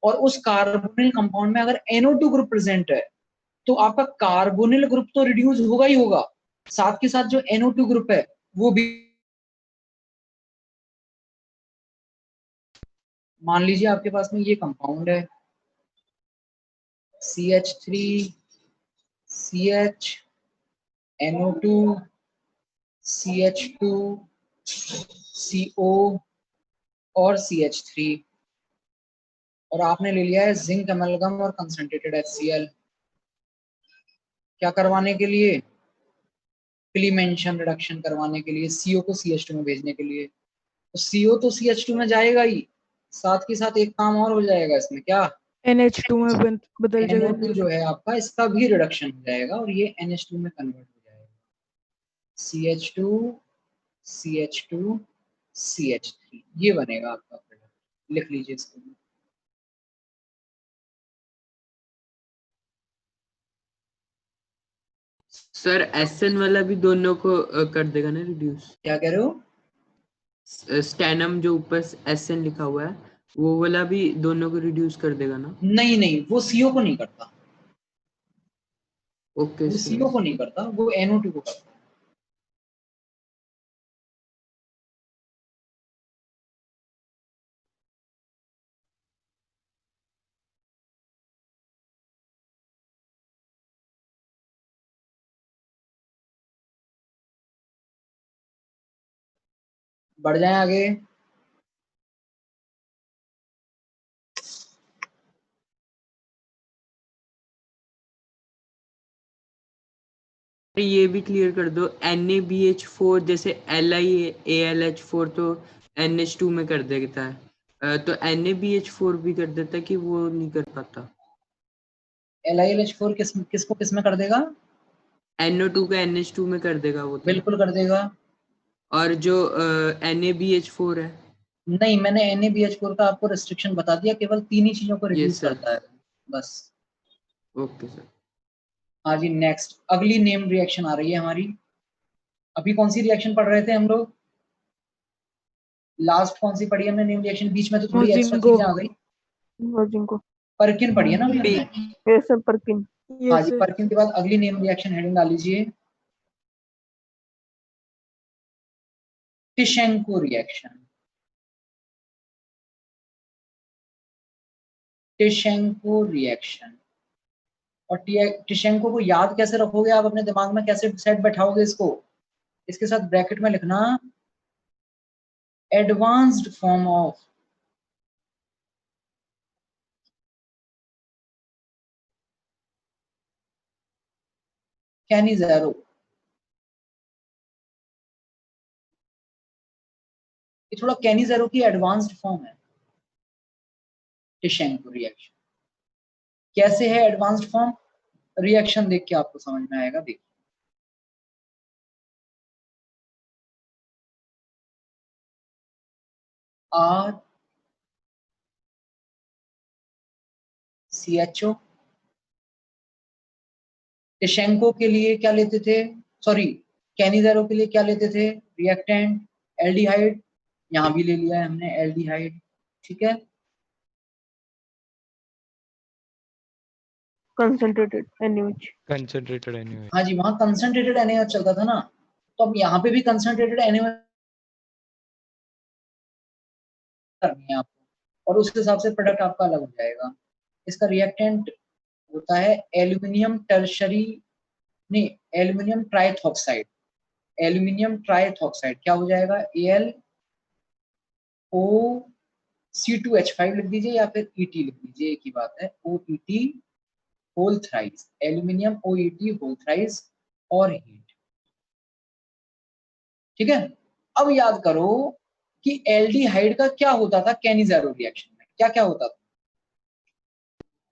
और उस कार्बोनिल कंपाउंड में अगर NO2 ग्रुप प्रेजेंट है, तो आपका कार्बोनिल ग्रुप तो रिड्यूस होगा ही होगा, साथ के साथ जो NO2 ग्रुप है वो भी, मान लीजिए आपके पास में ये कंपाउंड है CH3 CH NO2 CH2 CO और CH3, और आपने ले लिया है जिंक अमेलगम और कंसंट्रेटेड HCl। क्या करवाने के लिए? क्लीमेंशन रिडक्शन करवाने के लिए, CO को CH2 में भेजने के लिए। तो CO तो CH2 में जाएगा ही, साथ के साथ एक काम और हो जाएगा इसमें, क्या? NH2 में बदल जाएगा। NO2 जो है आपका, इसका भी रिडक्शन हो जाएगा और ये NH2 में कन्वर्ट हो जाएगा। CH2 CH2 CH3 ये बनेगा आपका प्रोडक्ट। लिख लीजिए इसको। सर SN वाला भी दोनों को कर देगा ना रिड्यूस? क्या कह रहे हो? स्टेनम जो ऊपर SN लिखा हुआ है वो वाला भी दोनों को रिड्यूस कर देगा ना? नहीं नहीं, वो CO को नहीं करता। ओके वो सर। CO को नहीं करता, वो NO2 को करता है। बढ़ जाए आगे। ये भी क्लियर कर दो, NaBH4 जैसे LiAlH4 तो NH2 में कर देता है, तो NaBH4 भी कर देता है कि वो नहीं कर पाता? LiLH4 किसको किस में कर देगा? NO2 का NH2 में कर देगा वो तो। बिल्कुल कर देगा। और जो NaBH4 है? नहीं, मैंने NaBH4 का आपको रेस्ट्रिक्शन बता दिया, केवल 3 ही चीजों को रिड्यूस सर। करता है बस। Okay sir. हाँ जी, नेक्स्ट अगली नेम रिएक्शन आ रही है हमारी। अभी कौन सी रिएक्शन पढ़ रहे थे हम लोग? लास्ट कौन सी पढ़ी हमने नेम रिएक्शन? बीच में तो थोड़ी एक्स्ट्रा मोजिंगो। चीजें आ गई। मोजिंगो। परकिन पढ़ी है ना अभी हमने? Yes sir, परकिन। हाँ जी, परकिन के बाद अगली नेम रिएक्शन हेडिंग डाल लीजिए, टिशेंको रिएक्शन। टिशेंको रिएक्शन। और टिशेंको को याद कैसे रखोगे आप अपने दिमाग में, कैसे सेट बैठाओगे इसको? इसके साथ ब्रैकेट में लिखना एडवांस्ड फॉर्म ऑफ कैनिज़ेरो। ये थोड़ा कैनिज़ेरो की एडवांस्ड फॉर्म है टिशेंको रिएक्शन। कैसे है एडवांस्ड फॉर्म? रिएक्शन देख के आपको समझ में आएगा। देखिए, RCHO। टिशेंको के लिए क्या लेते थे, सॉरी कैनिज़ेरो के लिए क्या लेते थे? Reactant aldehyde. यहां भी ले लिया है हमने एल्डिहाइड, ठीक है। Concentrated NaOH। Concentrated anyway. हाँ जी, वहां कंसंट्रेटेड NaOH चलता था ना, तो अब यहाँ पे भी कंसंट्रेटेड NaOH करनी है आपको, और उस हिसाब से प्रोडक्ट आपका अलग हो जाएगा। इसका रिएक्टेंट होता है एल्यूमिनियम टर्शरी, नहीं एल्यूमिनियम ट्राइथॉक्साइड। एल्यूमिनियम ट्राइथॉक्साइड क्या हो जाएगा? AlO(C2H5) लिख दीजिए या फिर ET लिख दीजिए, एक ही बात है। OET whole thrice, aluminium OET whole thrice और हीट, ठीक है। अब याद करो कि एल्डिहाइड का क्या होता था कैनिज़ेरो रिएक्शन में, क्या क्या होता था?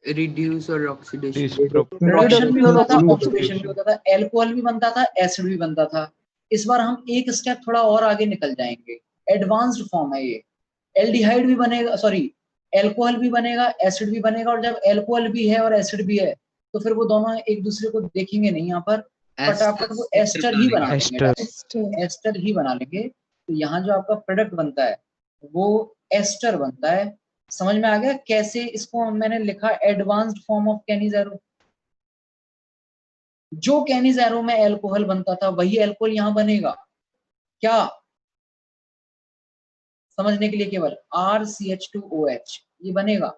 रिड्यूस और ऑक्सीडेशन। रिडक्शन भी होता था, ऑक्सीडेशन भी होता था, एल्कोहल भी बनता था, एसिड भी बनता था। इस बार हम एक स्टेप थोड़ा और आगे निकल जाएंगे, एडवांस्ड फॉर्म है ये। एल्डिहाइड भी बनेगा, सॉरी एल्कोहल भी बनेगा, एसिड भी बनेगा, और जब एल्कोहल भी है और एसिड भी है तो फिर वो दोनों एक दूसरे को देखेंगे नहीं, यहाँ पर फटाफट वो एस्टर ही बना लेंगे, एस्टर ही बना लेंगे। तो यहाँ जो आपका प्रोडक्ट बनता है वो एस्टर बनता है। समझ में आ गया कैसे इसको मैंने लिखा एडवांस्ड फॉर्म ऑफ कैनिज़ेरो? जो कैनिज़ेरो में एल्कोहल बनता था वही एल्कोहल यहां बनेगा क्या? समझने के लिए केवल RCH2OH ये बनेगा।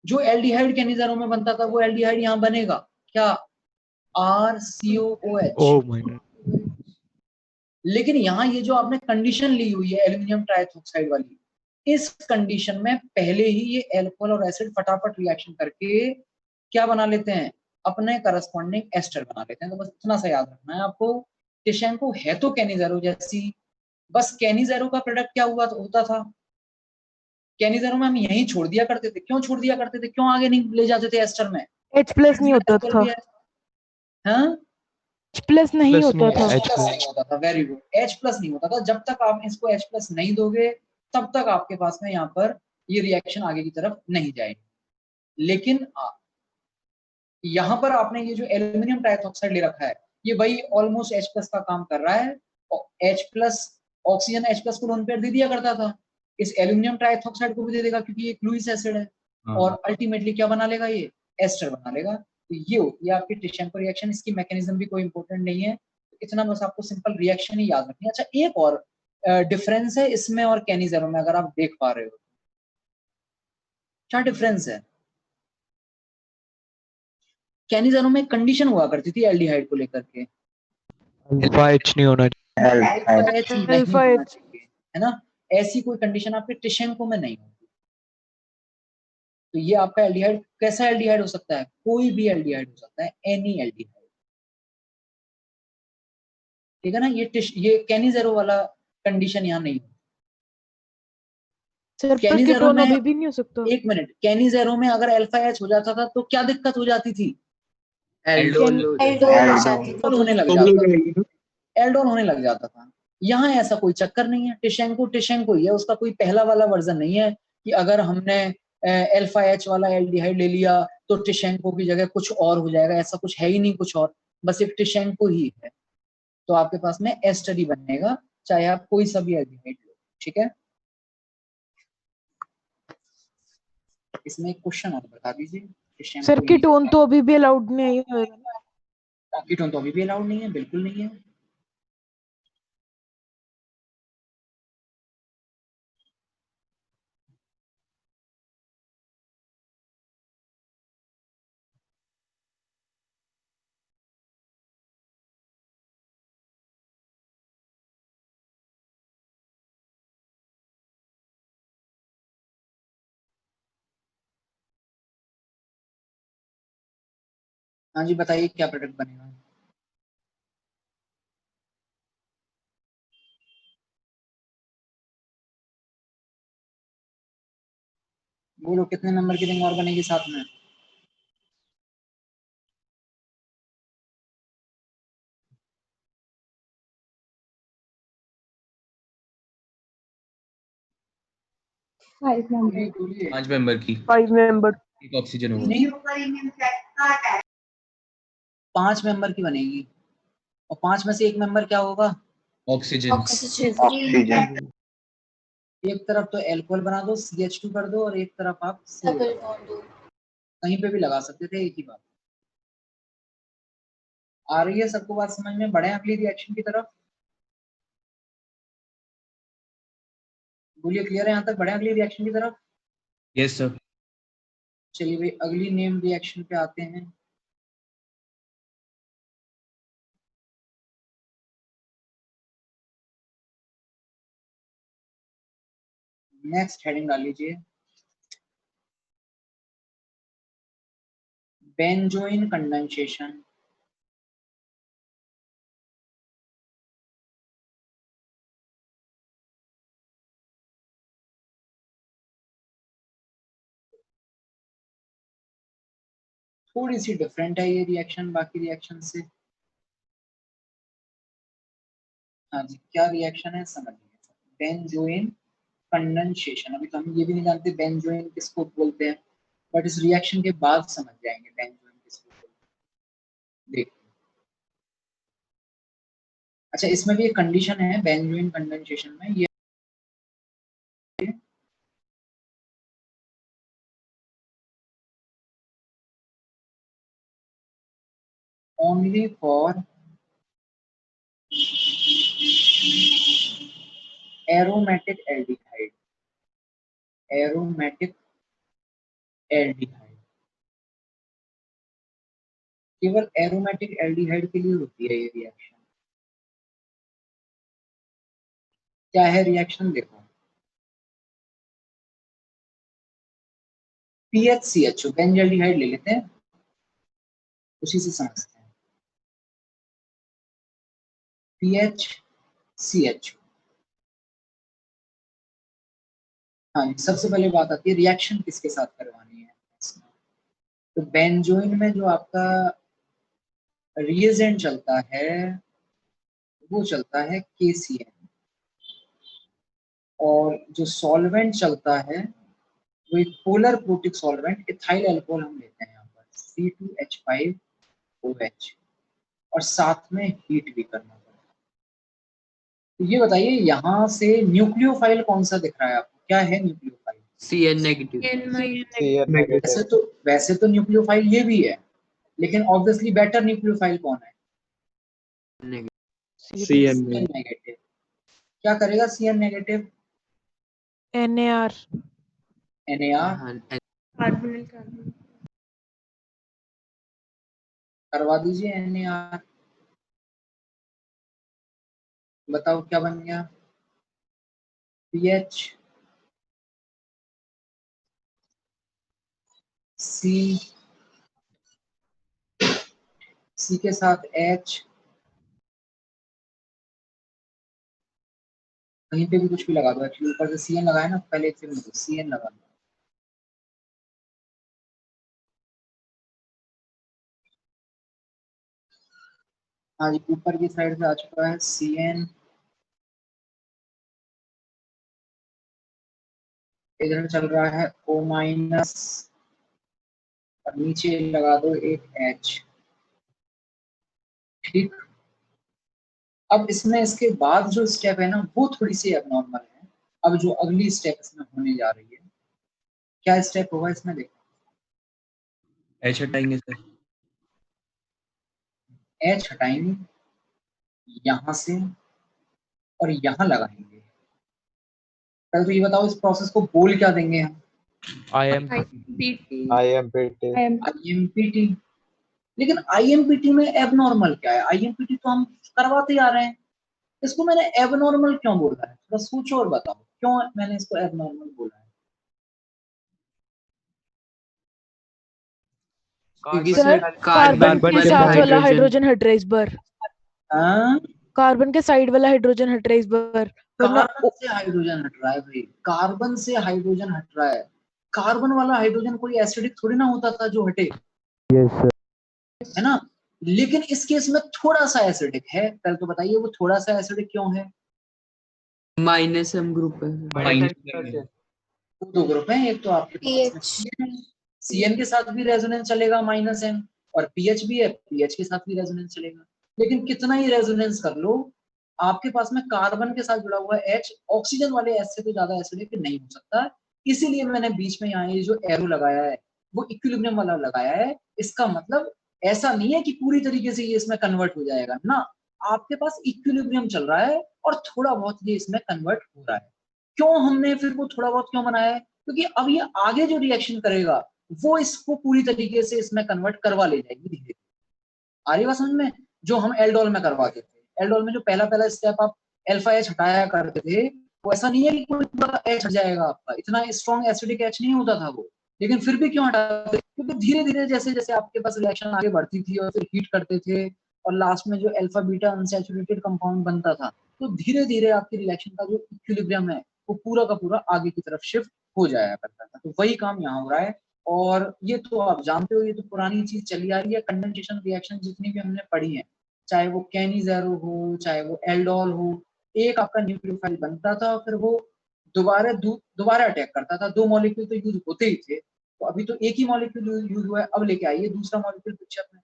जो एल्डिहाइड कैनिज़ेरो में बनता था वो एल्डिहाइड यहां बनेगा क्या? RCOOH। Oh my God. लेकिन यहाँ ये जो आपने कंडीशन ली हुई है एल्यूमिनियम ट्राइऑक्साइड वाली, इस कंडीशन में पहले ही ये एल्कोहल और एसिड फटाफट रिएक्शन करके क्या बना लेते हैं? अपने करस्पॉन्डिंग एस्टर बना लेते हैं। तो बस इतना सा याद रखना है आपको। टिशेंको है तो कैनिज़ेरो जैसी, बस कैनिज़ेरो का प्रोडक्ट क्या हुआ होता था? कैनिज़ेरो में हम यहीं छोड़ दिया करते थे। क्यों छोड़ दिया करते थे? क्यों आगे नहीं ले जाते थे एस्टर में? H प्लस नहीं होता था, हाँ, H प्लस नहीं प्लस होता नहीं था। H नहीं होता था। वेरी गुड, H प्लस नहीं होता था। जब तक आप इसको H प्लस नहीं दोगे तब तक आपके पास में यहाँ पर ये रिएक्शन आगे की तरफ नहीं जाएगी। लेकिन यहाँ पर आपने ये जो एल्यूमिनियम ट्राइऑक्साइड ले रखा है, ये वही ऑलमोस्ट H प्लस का काम कर रहा है। H plus oxygen H plus को लोन पेयर दे दिया करता था, इस एल्यूमिनियम ट्राइऑक्साइड को भी दे देगा क्योंकि ये लुईस एसिड है। और अल्टीमेटली क्या बना लेगा? ये एस्टर बना लेगा। तो ये होती है आपकी टिशेंको रिएक्शन। इसकी मैकेनिज्म भी कोई इंपॉर्टेंट नहीं है, इतना बस आपको सिंपल रिएक्शन ही याद रखनी है। अच्छा, एक और डिफरेंस है इसमें और कैनिज़ेरो में, अगर आप देख पा रहे हो क्या डिफरेंस है? कैनिज़ेरो में कंडीशन हुआ करती थी एल्डिहाइड को लेकर के, अल्फा H नहीं होना अल्फा H नहीं अल्फा होना H चाहिए, है ना? ऐसी कोई कंडीशन आपके टिशेंको में नहीं होती। तो ये आपका एल्डिहाइड कैसा एल्डिहाइड हो सकता है? कोई भी एल्डिहाइड हो सकता है, एनी एल्डिहाइड। ठीक है ना? ये कैनिज़ेरो वाला कंडीशन यहाँ नहीं होती। सर, पर कैनिज़ेरो कीटोन में अभी भी नहीं हो सकता। एक मिनट, कैनिज़ेरो में अगर अल्फा H हो जाता था तो क्या दिक्कत हो जाती थी? एल्डोल एल्डोल हो जाती थी। होने लग जाता था, एल्डोल होने लग जाता था। यहाँ ऐसा कोई चक्कर नहीं है। टिशेंको ही है, उसका कोई पहला वाला वर्जन नहीं है कि अगर हमने अल्फा H वाला एल्डिहाइड ले लिया तो टिशेंको की जगह कुछ और हो जाएगा। ऐसा कुछ है ही नहीं, कुछ और, बस एक टिशेंको ही है। तो आपके पास में एस्टर ही बनेगा, चाहे आप कोई सा भी एल्डिहाइड लो। ठीक है, इसमें एक क्वेश्चन और बता दीजिए। टिशेंको सर, ही कीटोन तो अभी भी अलाउड नहीं है। कीटोन तो अभी भी अलाउड नहीं है, बिल्कुल नहीं है। हाँ जी, बताइए क्या प्रोडक्ट बनेगा? बोलो कितने नंबर की रिंग और बनेगी साथ में? बोलिए बोलिए। 5 मेंबर की 5 मेंबर। एक ऑक्सीजन होगा। नहीं, 5 मेंबर की बनेगी और 5 में से एक मेंबर क्या होगा? ऑक्सीजन। ऑक्सीजन। एक तरफ तो एल्कोहल बना दो, CH2 कर दो, और एक तरफ आप CO डबल लगा दो। बॉन्ड दो। कहीं पे भी लगा सकते थे, एक ही बात। आ रही है सबको बात समझ में? बढ़े अगली रिएक्शन की तरफ? बोलिए, क्लियर है यहाँ तक? बढ़े अगली रिएक्शन की तरफ? Yes sir. चलिए भाई, अगली नेम रिएक्शन पे आते हैं। नेक्स्ट हेडिंग डाल लीजिए, बेंजोइन कंडेंसेशन। थोड़ी सी डिफरेंट है ये रिएक्शन बाकी रिएक्शन से। हाँ जी, क्या रिएक्शन है समझिए। Benzoin condensation. अभी तो हम ये भी नहीं जानते बेंजोइन किसको बोलते हैं, बट इस रिएक्शन के बाद समझ जाएंगे बेंजोइन किसको बोलते हैं। देखिए, अच्छा, इसमें भी एक कंडीशन है बेंजोइन कंडेंसेशन में, ये only for aromatic aldehyde. Aromatic aldehyde केवल एरोमेटिक एल्डिहाइड के लिए होती है ये रिएक्शन। क्या है रिएक्शन देखो, PHCHO बेंजल्डिहाइड ले लेते हैं, उसी से समझते हैं। PHCHO, हाँ जी, सबसे पहले बात आती है रिएक्शन किसके साथ करवानी है। तो बेंजोइन में जो आपका रिएजेंट चलता है वो चलता है KCN, और जो सॉल्वेंट चलता है वो एक polar protic solvent ethyl alcohol हम लेते हैं यहाँ पर C2H5OH, और साथ में हीट भी करना पड़ता है। तो ये बताइए यहाँ से न्यूक्लियोफाइल कौन सा दिख रहा है आपको, क्या है न्यूक्लियोफाइल? CN negative. वैसे तो न्यूक्लियोफाइल ये भी है, लेकिन ऑब्वियसली बेटर न्यूक्लियोफाइल कौन है? CN negative. क्या करेगा CN negative? NAR NAR carbonyl carbon करवा दीजिए। NAR बताओ क्या बन गया? PH C के साथ H, कहीं पे भी कुछ भी लगा दो, एक्चुअली ऊपर से CN लगाया ना, पहले एक फिर CN लगा दो। हाँ जी, ऊपर की साइड से आ चुका है CN, इधर चल रहा है O-, और नीचे लगा दो एक H। ठीक, अब इसमें इसके बाद जो स्टेप है ना वो थोड़ी सी एबनॉर्मल है। अब जो अगली स्टेप इसमें होने जा रही है, क्या स्टेप होगा इसमें देखो। H हटाएंगे सर। H हटाएंगे यहाँ से और यहाँ लगाएंगे। पहले तो ये बताओ इस प्रोसेस को बोल क्या देंगे हम? IMPT। लेकिन IMPT में एबनॉर्मल क्या है? IMPT तो हम करवाते आ रहे हैं, इसको मैंने एबनॉर्मल क्यों बोला है? थोड़ा सोचो और बताओ क्यों मैंने इसको एबनॉर्मल बोला है। क्योंकि सर सर कार्बन के वाले साथ वाला हाइड्रोजन हाइड्रोजन हट रहा है इस बार, हाँ? कार्बन के साइड वाला हाइड्रोजन हट रहा है इस बार, वरना कार्बन से हाइड्रोजन हट रहा है भाई, कार्बन से हाइड्रोजन हट रहा है। कार्बन वाला हाइड्रोजन कोई एसिडिक थोड़ी ना होता था जो हटे, है ना? लेकिन इस केस में थोड़ा सा एसिडिक है। पहले तो बताइए वो थोड़ा सा एसिडिक क्यों है? -M ग्रुप है। दो ग्रुप हैं, एक तो आपके पास में CN के साथ भी रेजोनेंस चलेगा -M, और PH भी है, PH के साथ भी रेजोनेंस चलेगा। लेकिन कितना ही रेजोनेंस कर लो, आपके पास में कार्बन के साथ जुड़ा हुआ H ऑक्सीजन वाले H से तो ज्यादा एसिडिक नहीं हो सकता। इसीलिए मैंने बीच में यहाँ ये जो एरो लगाया है वो इक्विलिब्रियम वाला लगाया है। इसका मतलब ऐसा नहीं है कि पूरी तरीके से ये इसमें कन्वर्ट हो जाएगा ना, आपके पास इक्विलिब्रियम चल रहा है और थोड़ा बहुत ये इसमें कन्वर्ट हो रहा है। क्यों हमने फिर वो थोड़ा बहुत क्यों बनाया है? क्योंकि अब ये आगे जो रिएक्शन करेगा वो इसको पूरी तरीके से इसमें कन्वर्ट करवा ले जाएगी धीरे धीरे। आ रही बात समझ में? जो हम एल्डोल में करवाते थे, एल्डोल में जो पहला स्टेप आप अल्फा H हटाया करते थे, वो ऐसा नहीं है कि कोई पूरा H हट जाएगा आपका, इतना स्ट्रॉन्ग एसिडिक H नहीं होता था वो। लेकिन फिर भी क्यों हटाते? क्योंकि धीरे धीरे जैसे जैसे आपके पास रिएक्शन आगे बढ़ती थी और फिर हीट करते थे और लास्ट में जो अल्फा बीटा अनसैचुरेटेड कंपाउंड बनता था, तो धीरे धीरे आपकी रिएक्शन का जो इक्विलिब्रियम है वो पूरा का पूरा आगे की तरफ शिफ्ट हो जाया करता था। तो वही काम यहाँ हो रहा है। और ये तो आप जानते हो, ये तो पुरानी चीज चली आ रही है। कंडेंसेशन रिएक्शन जितनी भी हमने पढ़ी है, चाहे वो कैनिज़ेरो हो चाहे वो एल्डोल हो, एक आपका न्यूक्लियोफाइल बनता था और फिर वो दोबारा अटैक करता था। दो मॉलिक्यूल तो यूज होते ही थे, तो अभी तो एक ही मॉलिक्यूल यूज हुआ है। अब लेके आइए दूसरा मॉलिक्यूल पिक्चर में,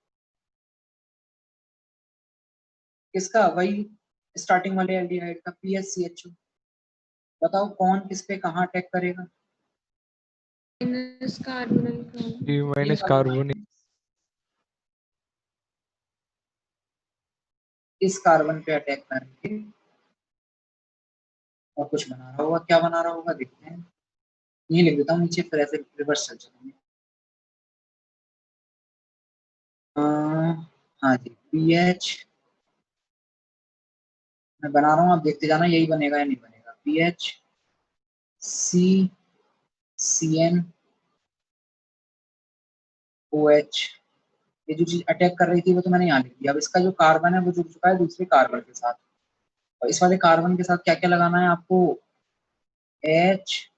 किसका? वही स्टार्टिंग वाले एल्डिहाइड का PHCHO। बताओ कौन किस पे कहाँ अटैक करेगा? कार्बोनिल इस कार्बन पे अटैक करके और कुछ बना रहा होगा। क्या बना रहा होगा देखते हैं। ये लिख देता हूँ नीचे, फिर ऐसे रिवर्स चल चलेंगे। हाँ जी, पीएच मैं बना रहा हूँ, आप देखते जाना यही बनेगा या नहीं बनेगा। PH C C N O H, ये जो चीज अटैक कर रही थी वो तो मैंने यहाँ लिख दिया। अब इसका जो कार्बन है वो जुड़ चुका है दूसरे कार्बन के साथ, और इस वाले कार्बन के साथ क्या क्या लगाना है आपको, H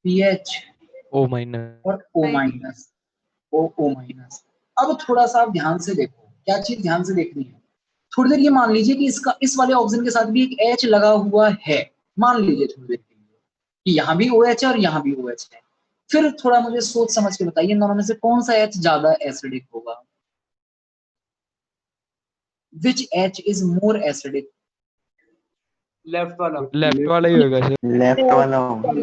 P H O minus. और ओ माइनस, ओ माइनस। अब थोड़ा सा आप ध्यान से देखो, क्या चीज ध्यान से देखनी है। थोड़ी देर ये मान लीजिए कि इसका इस वाले ऑक्सीजन के साथ भी एक एच लगा हुआ है, मान लीजिए थोड़ी देर के लिए कि यहाँ भी ओ एच है और यहाँ भी ओ एच है। फिर थोड़ा मुझे सोच समझ के बताइए इन दोनों में से कौन सा एच ज्यादा एसिडिक होगा। Which H is more acidic? Left वाला। लेफ्ट वाला ही होगा सर। लेफ्ट वाला होगा।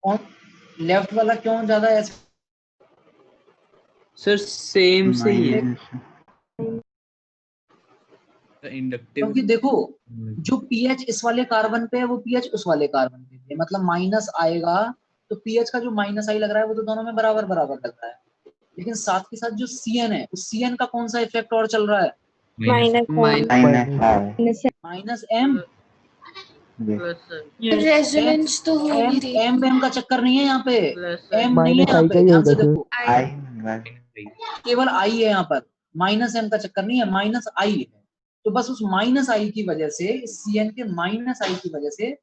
कौन लेफ्ट वाला क्यों ज्यादा एसिडिक? सर सेम से ही है। इंडक्टिव। क्योंकि देखो जो पीएच इस वाले कार्बन पे है वो पीएच उस वाले कार्बन पे है, मतलब माइनस आएगा तो पीएच का जो माइनस आई लग रहा है वो तो दोनों में बराबर बराबर लग रहा है। लेकिन साथ के साथ जो सीएन है उस सीएन का कौन सा इफेक्ट और चल रहा है, माइनस एम। रेजोनेंस तो हो एम नहीं रही। एम एम का चक्कर नहीं है यहाँ पे, एम नहीं है माइनस यहाँ आई का पे, ही ध्यान होगा से सर। देखो, आई केवल आई है यहाँ पर, माइनस एम का चक्कर नहीं है, माइनस आई है। तो बस उस माइनस आई की वजह से, इस सीएन के माइनस आई की वजह से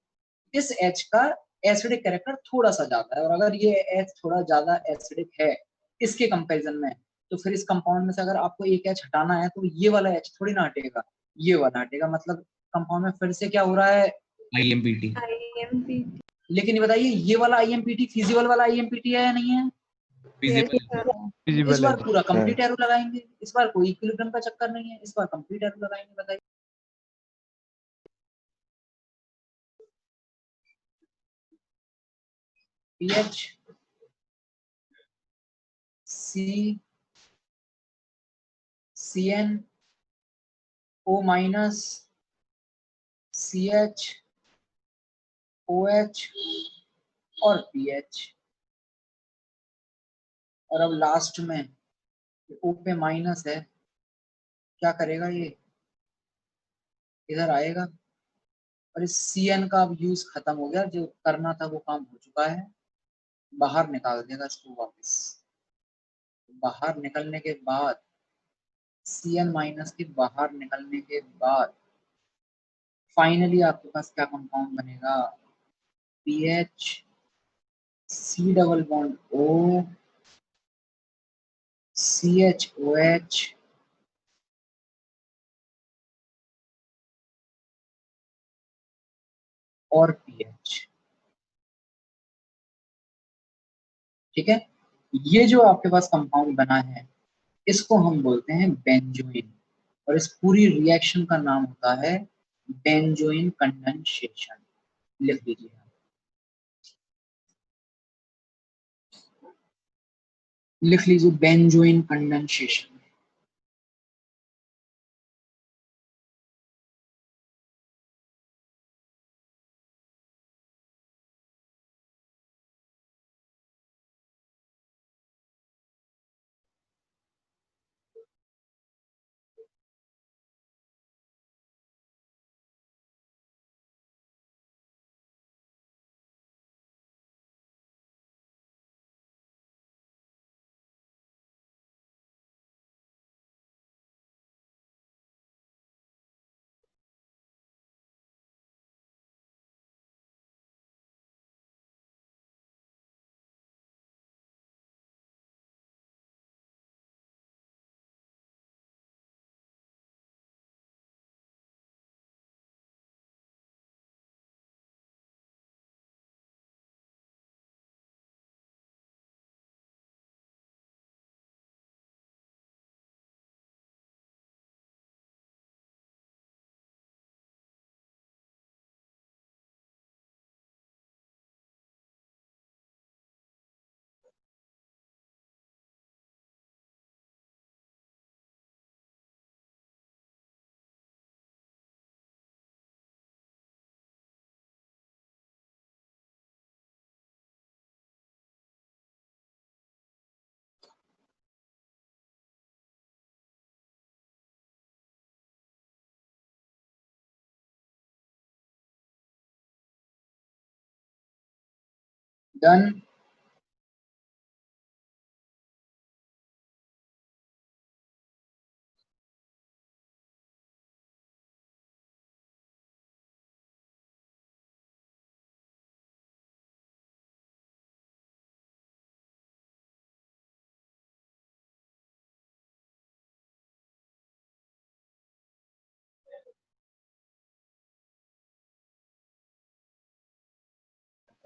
इस एच का एसिडिक कैरेक्टर थोड़ा सा ज्यादा है। और अगर ये एच थोड़ा ज्यादा एसिडिक है इसके कंपैरिजन में, तो फिर इस कंपाउंड में से अगर आपको एक एच हटाना है तो ये वाला एच थोड़ी ना हटेगा, ये वाला हटेगा। मतलब कंपाउंड में फिर से क्या हो रहा है, आईएमपीटी। लेकिन ये बताइए ये वाला आईएमपीटी फिजिबल वाला आईएमपीटी है या नहीं है। फिजिबल। इस विजिबल बार है। पूरा कंप्लीट एरो लगाएंगे, इस बार कोई इक्विलिब्रियम का चक्कर नहीं है, इस बार कंप्लीट एरो लगाएंगे। बताइए PH C C N O minus C H O H और पीएच, और अब लास्ट में ओ पे माइनस है, क्या करेगा ये, इधर आएगा और इस सी एन का अब यूज खत्म हो गया, जो करना था वो काम हो चुका है, बाहर निकाल देगा इसको वापस। बाहर निकलने के बाद सी एन माइनस के बाहर निकलने के बाद फाइनली आपके पास क्या कंपाउंड बनेगा, P H C double bond O C H O H और पीएच। ठीक है, ये जो आपके पास कंपाउंड बना है इसको हम बोलते हैं बेंजोइन, और इस पूरी रिएक्शन का नाम होता है बेंजोइन कंडेंसेशन। लिख लीजिए, लिख लीजिए बेंजोइन कंडेंसेशन। डन।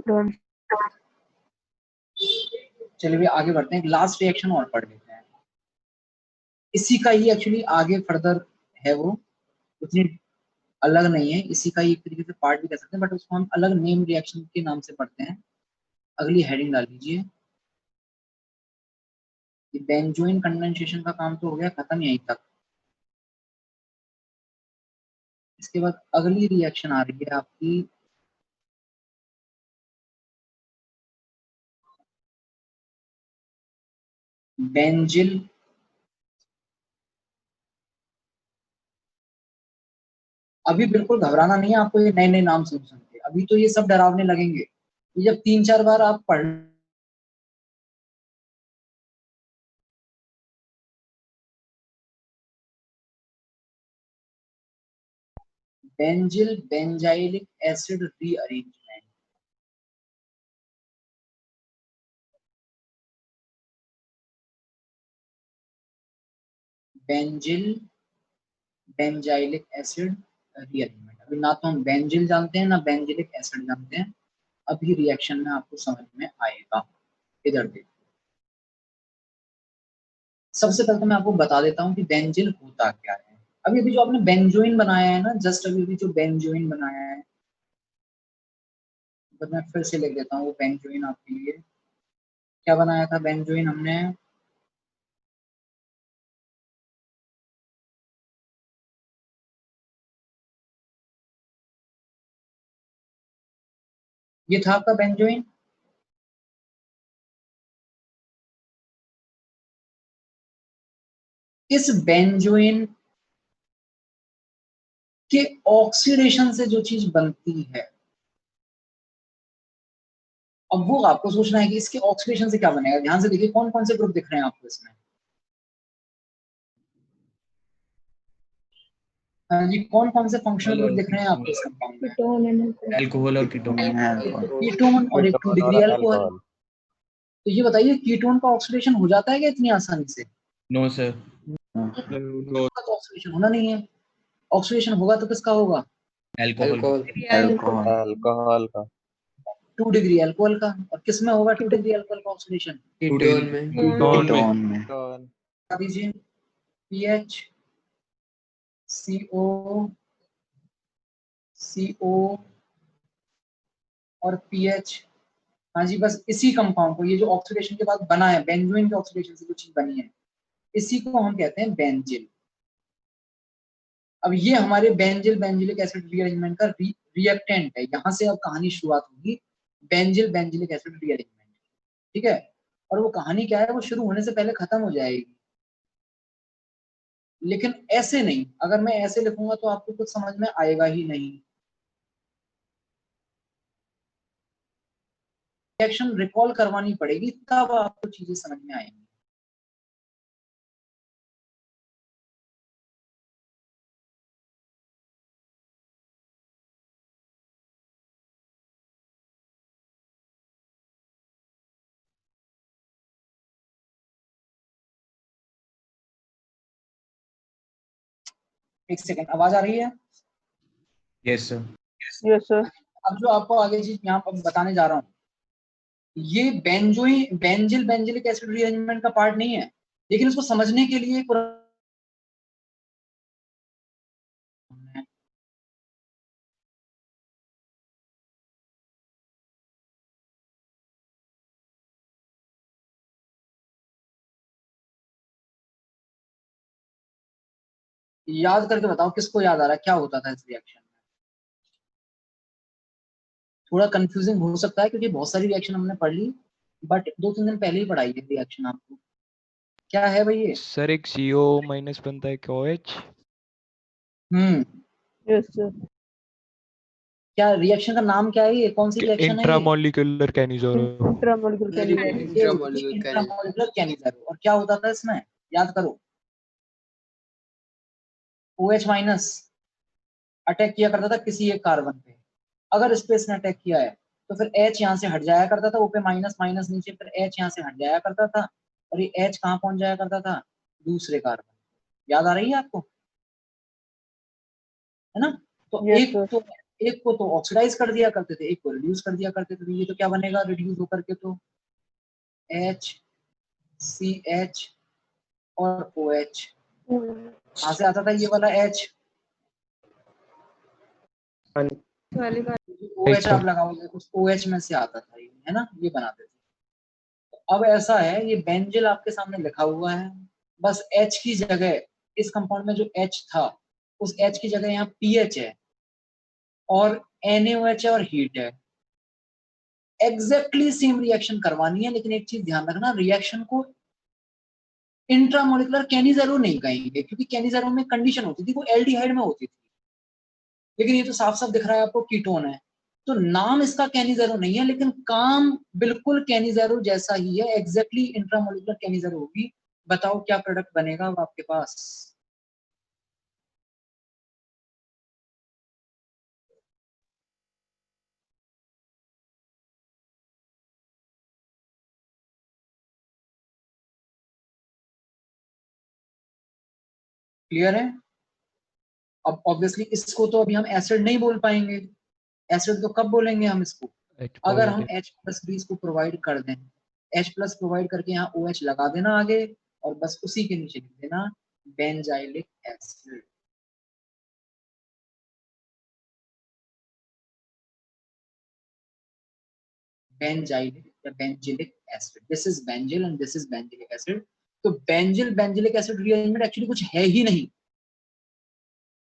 Done. चलिए भी आगे बढ़ते हैं, एक लास्ट रिएक्शन और पढ़ लेते हैं। इसी का ही एक्चुअली आगे फर्दर है, वो उतनी अलग नहीं है, इसी का ही एक तरीके से पार्ट भी कह सकते हैं, बट उसको हम अलग नेम रिएक्शन के नाम से पढ़ते हैं। अगली हेडिंग डाल लीजिए। बेंजोइन कंडेंसेशन का काम तो हो गया खत्म यहीं तक। इसके बाद अगली रिएक्शन आ रही है आपकी बेंजिल अभी बिल्कुल घबराना नहीं है आपको, ये नए नए नाम सुन सुन के अभी तो ये सब डरावने लगेंगे। ये जब 3-4 बार आप पढ़ benzyl benzylic acid rearrangement, benzyl benzylic acid rearrangement. अभी ना तो हम बेंजिल जानते हैं ना बेंजिलिक एसिड जानते हैं, अभी रिएक्शन में आपको समझ में आएगा। इधर देखिए, सबसे पहले तो मैं आपको बता देता हूँ कि बेंजिल होता क्या है। अभी अभी जो आपने बेंजोइन बनाया है ना, जस्ट अभी अभी जो बेंजोइन बनाया है, तो मैं फिर से लिख देता हूँ वो बेंजोइन आपके लिए। क्या बनाया था बेंजोइन हमने? ये था आपका बेंजोइन। इस बेंजोइन के ऑक्सीडेशन से जो चीज बनती है, अब वो आपको सोचना है कि इसके ऑक्सीडेशन से क्या बनेगा। ध्यान से देखिए कौन कौन से ग्रुप दिख रहे हैं आपको इसमें। हाँ जी, कौन कौन से फंक्शनल ग्रुप दिख रहे हैं आपको इस कंपाउंड में? कीटोन एंड अल्कोहल और कीटोन। कीटोन और एक 2 डिग्री अल्कोहल। तो ये बताइए कीटोन का ऑक्सीडेशन हो जाता है क्या इतनी आसानी से? No sir. का तो ऑक्सीडेशन होना नहीं है। ऑक्सीडेशन होगा तो किसका होगा? अल्कोहल। अल्कोहल का 2 डिग्री अल्कोहल का। और किस में होगा 2 डिग्री अल्कोहल का ऑक्सीडेशन? कीटोन में। कीटोन में बता दीजिए। पीएच, CO, CO और पीएच। हाँ जी, बस इसी कंपाउंड को, ये जो ऑक्सीडेशन के बाद बना है, बेंजोइन के ऑक्सीडेशन से जो चीज बनी है, इसी को हम कहते हैं बेंजिल। अब ये हमारे बेंजिल बेंजिलिक एसिड रीअरेंजमेंट का रिएक्टेंट है। यहां से अब कहानी शुरुआत होगी, बेंजिल बेंजिलिक एसिड रीअरेंजमेंट। ठीक है, और वो कहानी क्या है, वो शुरू होने से पहले खत्म हो जाएगी। लेकिन ऐसे नहीं, अगर मैं ऐसे लिखूंगा तो आपको कुछ समझ में आएगा ही नहीं। रिएक्शन रिकॉल करवानी पड़ेगी, तब आपको चीजें समझ में आएंगी। एक सेकंड, आवाज आ रही है? Yes sir. Yes, sir. अब जो आपको आगे चीज यहाँ पर बताने जा रहा हूँ, ये बेंजिल बेंजिलिक एसिड रीअरेंजमेंट का पार्ट नहीं है, लेकिन इसको समझने के लिए याद करके बताओ किसको याद आ रहा है क्या होता था इस रिएक्शन में। थोड़ा कंफ्यूजिंग हो सकता है क्योंकि बहुत सारी रिएक्शन हमने पढ़ ली, बट 2-3 दिन पहले ही पढ़ाई है रिएक्शन आपको। क्या है भाई ये? सर एक CO माइनस बनता है एक OH। हम्म, Yes, sir. क्या रिएक्शन का नाम क्या है, ये कौन सी रिएक्शन है ये? Intramolecular Cannizzaro. इंट्रामोलिकुलर ये इंट्रामोलिकुलर कैनिज़ारो। और क्या होता था इसमें, याद करो, OH माइनस अटैक किया करता था किसी एक कार्बन पे। अगर स्पेस ने अटैक किया है तो फिर H यहाँ से हट जाया करता था, O पे माइनस माइनस नीचे, फिर H यहाँ से हट जाया करता था और ये H कहाँ पहुंच जाया करता था, दूसरे कार्बन। याद आ रही है आपको, है ना? तो Yes, एक sir. एक को तो ऑक्सीडाइज कर दिया करते थे, एक को रिड्यूस कर दिया करते थे। तो ये तो क्या बनेगा रिड्यूस होकर के, तो HCH और OH। कहाँ से आता था ये वाला H? OH आप लगाओगे उस OH में से आता था ये, है ना? ये बनाते थे। अब ऐसा है, ये बेंजिल आपके सामने लिखा हुआ है, बस H की जगह इस कंपाउंड में जो H था उस H की जगह यहाँ PH है और NaOH है और हीट है। एग्जैक्टली सेम रिएक्शन करवानी है, लेकिन एक चीज ध्यान रखना, रिएक्शन को इंट्रामोलिकुलर कैनिज़ेरो नहीं कहेंगे, क्योंकि कैनिज़ेरो में कंडीशन होती थी वो एल्डिहाइड में होती थी, लेकिन ये तो साफ साफ दिख रहा है आपको कीटोन है। तो नाम इसका कैनिज़ेरो नहीं है, लेकिन काम बिल्कुल कैनिज़ेरो जैसा ही है, एग्जैक्टली इंट्रामोलिकुलर कैनिज़ेरो होगी। बताओ क्या प्रोडक्ट बनेगा अब आपके पास? क्लियर है? अब ऑब्वियसली इसको तो अभी हम एसिड नहीं बोल पाएंगे, एसिड तो कब बोलेंगे हम इसको, अगर हम H+ भी इसको प्रोवाइड कर दें। H+ प्रोवाइड करके यहाँ OH लगा देना आगे, और बस उसी के नीचे लिख देना बेंजाइलिक एसिड। बेंजाइलिक या benzylic acid, this is benzyl and this is benzylic acid. तो बेंजिल बेंजिलिक एसिड रिएरेंजमेंट एक्चुअली कुछ है ही नहीं,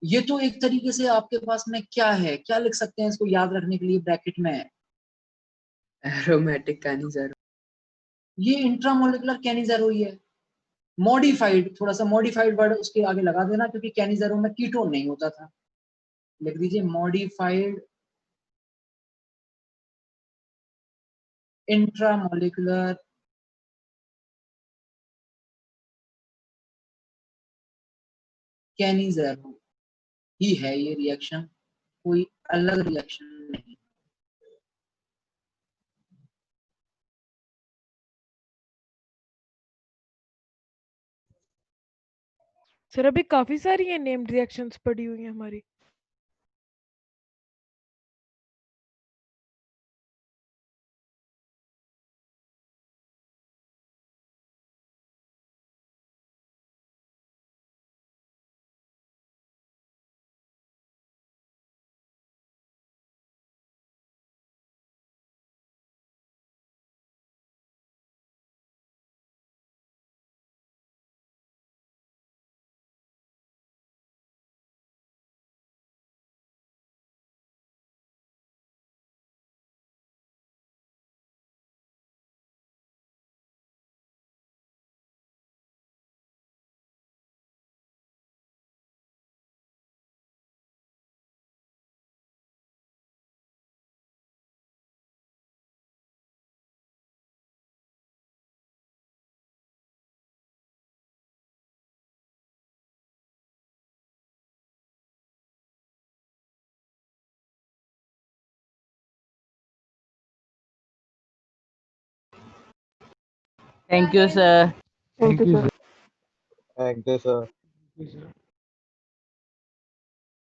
ये तो एक तरीके से आपके पास में क्या है, क्या लिख सकते हैं इसको याद रखने के लिए ब्रैकेट में, एरोमेटिक कैनिज़ेरो। ये इंट्रामोलिकुलर कैनिज़ेरो ही है, मॉडिफाइड, थोड़ा सा मॉडिफाइड वर्ड उसके आगे लगा देना, क्योंकि कैनिज़ेरो में कीटोन नहीं होता था। लिख दीजिए मॉडिफाइड इंट्रामोलिकुलर कैनिज़ेरो ही है ये रिएक्शन, कोई अलग रिएक्शन नहीं। सर अभी काफी सारी ये नेम्ड रिएक्शंस पड़ी हुई हैं हमारी। Thank you, sir. Thank you, sir. Thank you, sir. Thank you, sir.